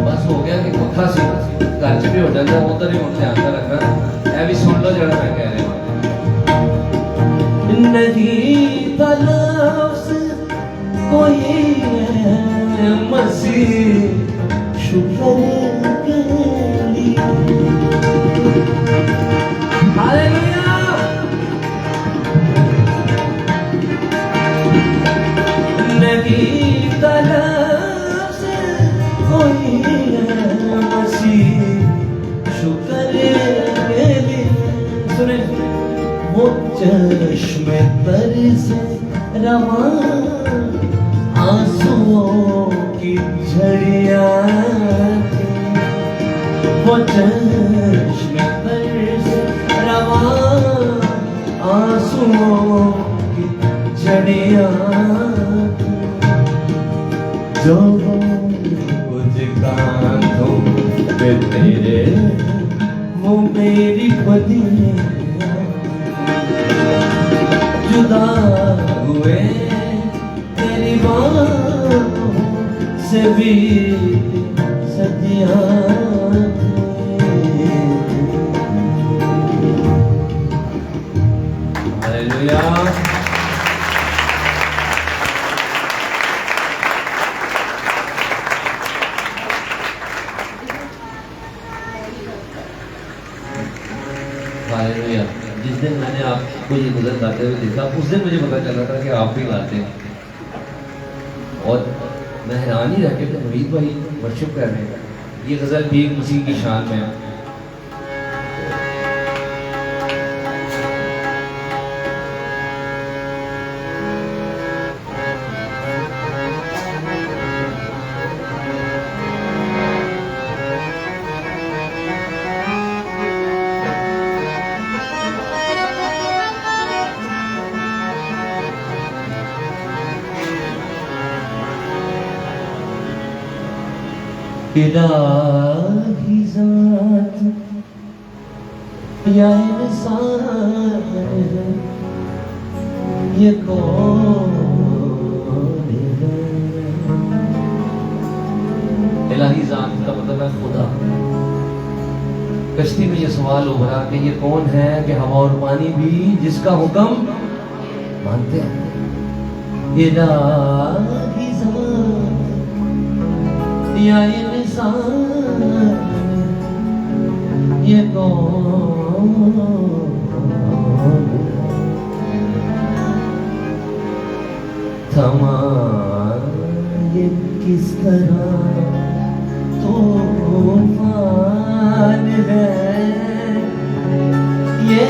बस हो गया कि पक्का सी घर च भी हो जाता, उधर ही उठ ध्यान रखना। ऐ भी सुन लो जरा मैं कह रहा हूँ। नहीं तलफ्ज़ कोई है मसीह शुक्र के लिए, हालेलुया। नहीं तलफ्ज़ कोई है मसीह शुक्र के लिए, सुने वो चश्मे तर से रवा आंसुओं की झड़ियां थी, वो चश्मे तर से रवा आंसुओं की झड़ियां थी, जो कुछ कांधों पे तेरे वो मेरी बदिया जुदा हुए तेरी बाहों से भी सदियां हालेलुया। हालेलुया। जिस दिन मैंने आपको ये गज़ल गाते हुए देखा, उस दिन मुझे पता चला था कि आप भी गाते हैं और मैं हैरान ही रह गया, वहीद भाई वर्शिप कर रहे हैं। ये गज़ल भी एक मसीह की शान में है। इलाही ज़ात या इंसान है, ये कौन है? इलाही जात का मतलब है खुदा। कश्ती में ये सवाल उभरा कि ये कौन है कि हवा और पानी भी जिसका हुक्म मानते हैं। इलाही ज़ात या इंसान ये कौन थमा ये किस तरह तूफान है, ये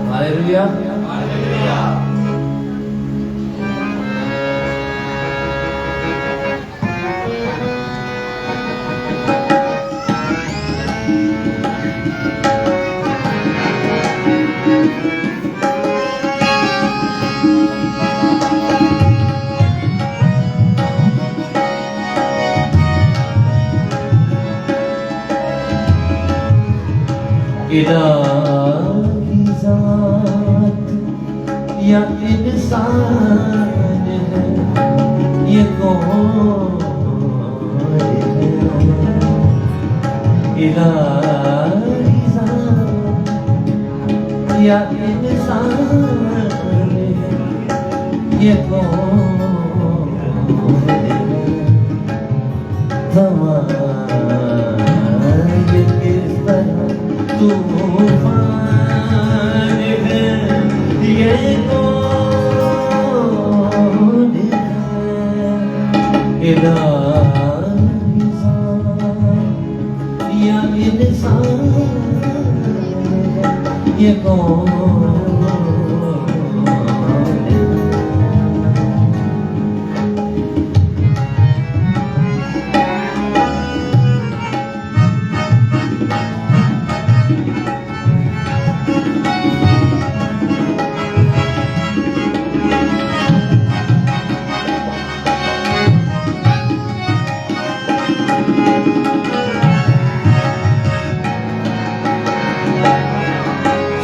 हालेलुया। इलाही ज़ात या इंसान है, ये कौन है? इलाही ज़ात या इंसान है, ये कौन है? थमा ये किस तरह तूफान है, ये कौन है? इलाही ज़ात या इंसान है, ये कौन है?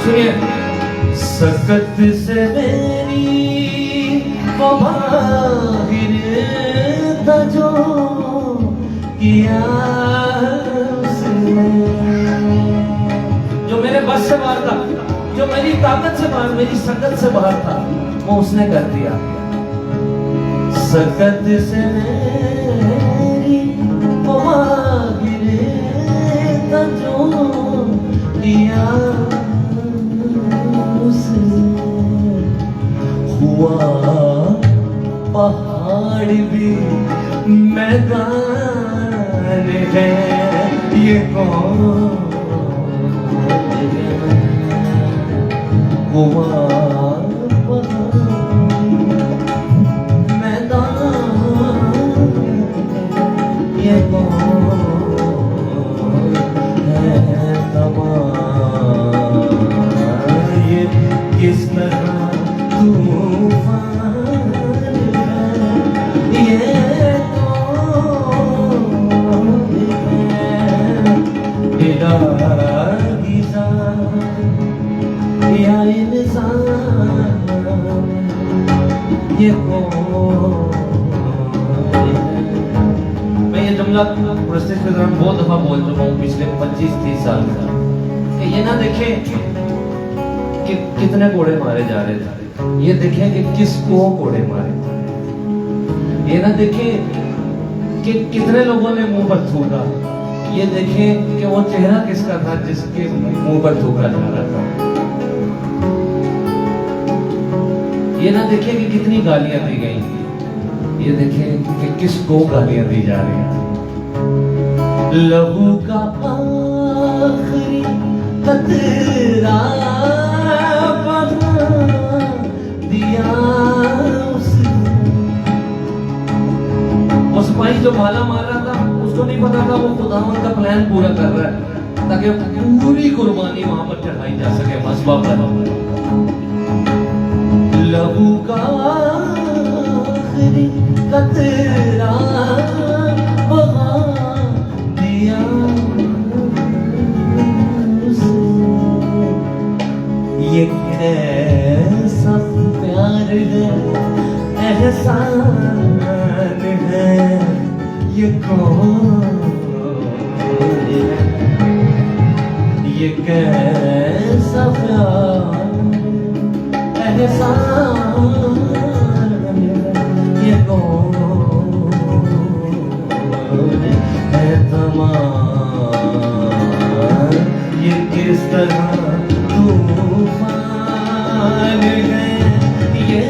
सुनिए, सकत से मेरी वो बाहिर था जो किया उसने, जो मेरे बस से बाहर था, जो मेरी ताकत से बाहर, मेरी सकत से बाहर था, वो उसने कर दिया। सकत से मेरी वो बाहिर था जो किया उसने, हुआ पहाड़ भी मैदान है, ये कौन है? हुआ पहाड़ मैदान, ये कौन है? तमाम ये किस तरह तूफान है, ये कौन है? इलाही ज़ात या इंसान, ये कौन है? मैं ये जुमला प्रोसेस के दौरान बहुत दफा बोल चुका हूँ पिछले 25-30 साल से कि ये ना देखें कि कितने कोड़े मारे जा रहे थे, ये देखें कि किसको कोड़े मारे। ये ना देखें कि कितने लोगों ने मुंह पर थूका, ये देखें कि वो चेहरा किसका था जिसके मुंह पर थूका जा रहा था। ये ना देखें कि कितनी गालियां दी गई, ये देखें कि किसको गालियां दी जा रही हैं। लहू का आखिरी कतरा बहा दिया उसने, वो सिपाही जो भाला मार रहा था उसको नहीं पता था वो खुदावन का प्लान पूरा कर रहा है ताकि पूरी कुर्बानी वहां पर चढ़ाई जा सके मसबा पर। लबू का आखिरी कतरा बहा दिया उसने। ये कैसा प्यार है, एहसान है, ये कौन है, ये कैसा प्यार, एहसान है, ये कौन है तमाम, ये किस तरह तूफान है, ये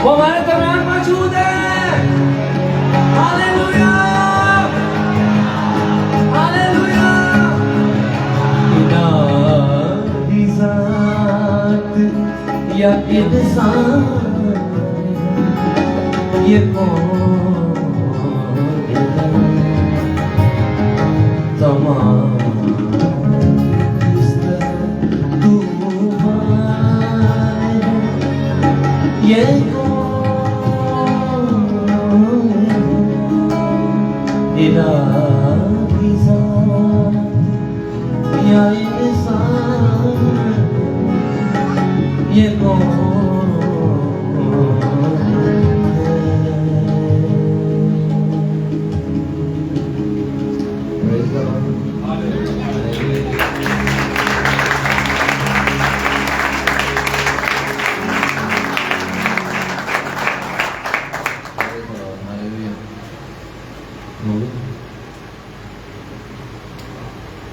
वो हमारे दरमियान मौजूद है। Hallelujah, hallelujah. इलाही ज़ात या इंसान, ये कौन है तमाम ये इलाही ज़ात या इंसान, ये कौन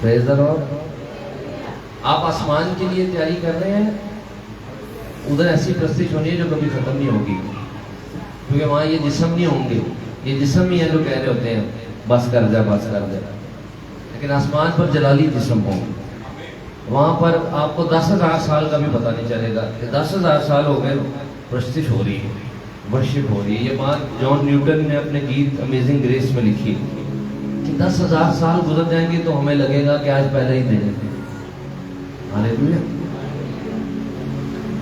प्रेज़ द लॉर्ड। आप आसमान के लिए तैयारी कर रहे हैं, उधर ऐसी प्रस्तिश होनी है जो कभी खत्म नहीं होगी, क्योंकि वहाँ ये जिस्म नहीं होंगे, ये जिस्म ही है जो कह रहे होते हैं बस कर जा बस कर जा, लेकिन आसमान पर जलाली जिस्म होंगे। वहाँ पर आपको 10,000 साल का भी पता नहीं चलेगा कि 10,000 साल हो गए प्रस्तिश हो रही है, वर्शिप हो रही है। ये बात जॉन न्यूटन ने अपने गीत अमेजिंग ग्रेस में लिखी कि 10,000 साल गुजर जाएंगे तो हमें लगेगा कि आज पहले ही दिन है। हालेलुया।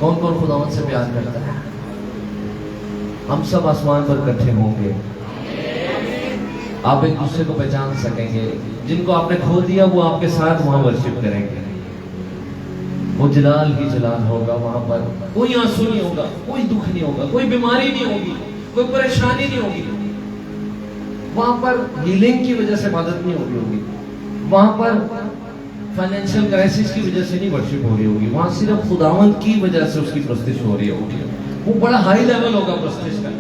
कौन कौन खुदावंद से प्यार करता है? हम सब आसमान पर इकट्ठे होंगे, आप एक दूसरे को पहचान सकेंगे। जिनको आपने खो दिया वो आपके साथ वहां वर्शिप करेंगे। वो जलाल ही जलाल होगा वहां पर। कोई आंसू नहीं होगा, कोई दुख नहीं होगा, कोई बीमारी नहीं होगी, कोई परेशानी नहीं होगी। वहां पर हीलिंग की वजह से मदद नहीं हो रही होगी, वहां पर फाइनेंशियल क्राइसिस की वजह से नहीं वर्शिप हो रही होगी, वहां सिर्फ खुदावंद की वजह से उसकी प्रस्तिश हो रही होगी। वो बड़ा हाई लेवल होगा प्रस्तिश का।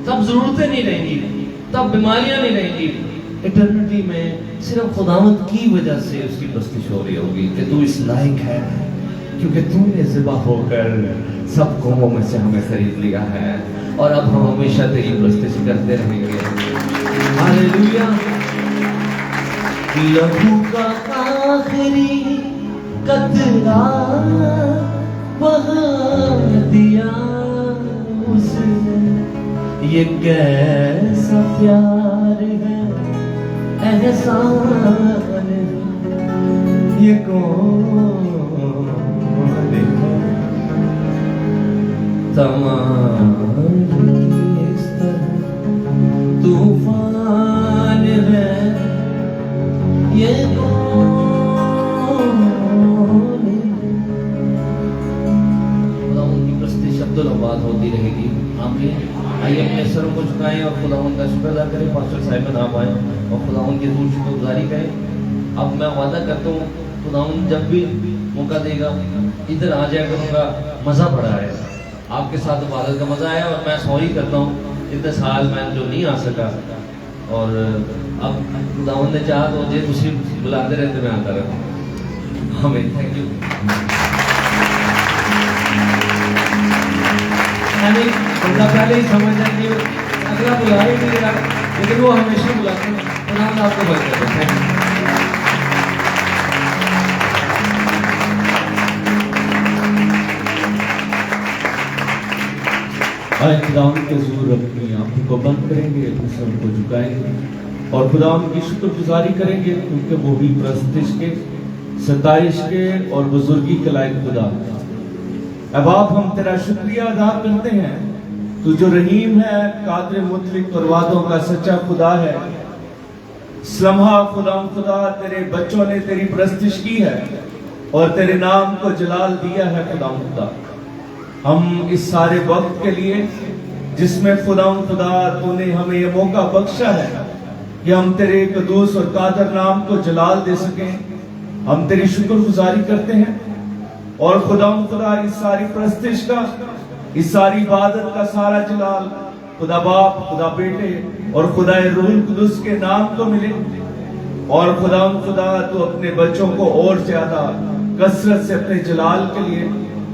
तब जरूरतें नहीं रहेंगी, तब बीमारियां नहीं रहेंगी। इटर्निटी में सिर्फ खुदावंद की वजह से उसकी प्रस्तिश हो रही होगी कि तू इस लायक है, क्योंकि तूने ज़िबा होकर सब कौमों में से हमें खरीद लिया है, और अब हम हमेशा तेरी प्रस्तिश करते रहेंगे। हालेलुया। लहू का आखिरी कतरा बहा दिया उसने। ये कैसा प्यार है, एहसान है, ये कौन है तमाम इस तरह तूफान है, ये कौन है। खुदावंद की प्रस्तिश शब्दों-लबात होती रहेगी। आमीन। आइए अपने सरों को झुकाएं और खुदावंद का शुक्र अदा करें। पास्टर साहिब आप आए और खुदावंद की हजूर शुक्रगुजारी करें। अब मैं वादा करता हूँ खुदावंद जब भी मौका देगा इधर आ जाया करूँगा। मज़ा बड़ा है, आपके साथ इबादत का मज़ा आया, और मैं सॉरी करता हूँ इतने साल मैं जो नहीं आ सका, और अब खुदावंद ने चाहा तो जे तुसी बुलाते रहते मैं आता रहता हूँ। हमें थैंक यू। बंदा पहले ही समझ जाए कि अगला बुला ही नहीं रहा, लेकिन वो हमेशा बुलाते हैं। खुदा आपको बरकत दे। Thank you. आए खुदावन के ज़रूर अपनी आंखों को बंद करेंगे, अपने सर को झुकाएंगे और खुदावन की शुक्रगुजारी करेंगे, क्योंकि वो भी परस्तिश के, सताइश के और बुजुर्गी के लायक खुदा। अब आप हम तेरा शुक्रिया अदा करते हैं, तू जो रहीम है, कादिर मुतलिक और वादों का सच्चा खुदा है। इस लम्हा खुदा तेरे बच्चों ने तेरी परस्तिश की है और तेरे नाम को जलाल दिया है खुदा। हम इस सारे वक्त के लिए जिसमें खुदा तूने हमें ये मौका बख्शा है कि हम तेरे कदूस और कादर नाम को जलाल दे सकें, हम तेरी शुक्रगुजारी करते हैं। और खुदा इस सारी परस्तिश का, इस सारी इबादत का सारा जलाल खुदा बाप, खुदा बेटे और खुदा रूहुल कुदुस के नाम को मिले। और खुदा तू अपने बच्चों को और ज्यादा कसरत से अपने जलाल के लिए,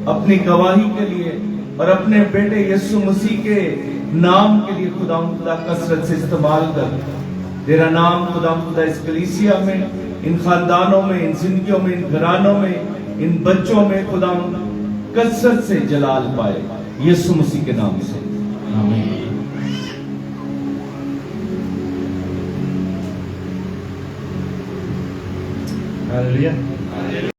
अपनी गवाही के लिए और अपने बेटे यीशु मसीह के नाम के लिए खुदा कसरत से इस्तेमाल कर। तेरा नाम खुदा इस कलीसिया में, इन खानदानों में, इन जिंदगियों में, इन घरानों में, इन बच्चों में खुदा कसरत से जलाल पाए, यीशु मसीह के नाम से आमीन। हालेलुया।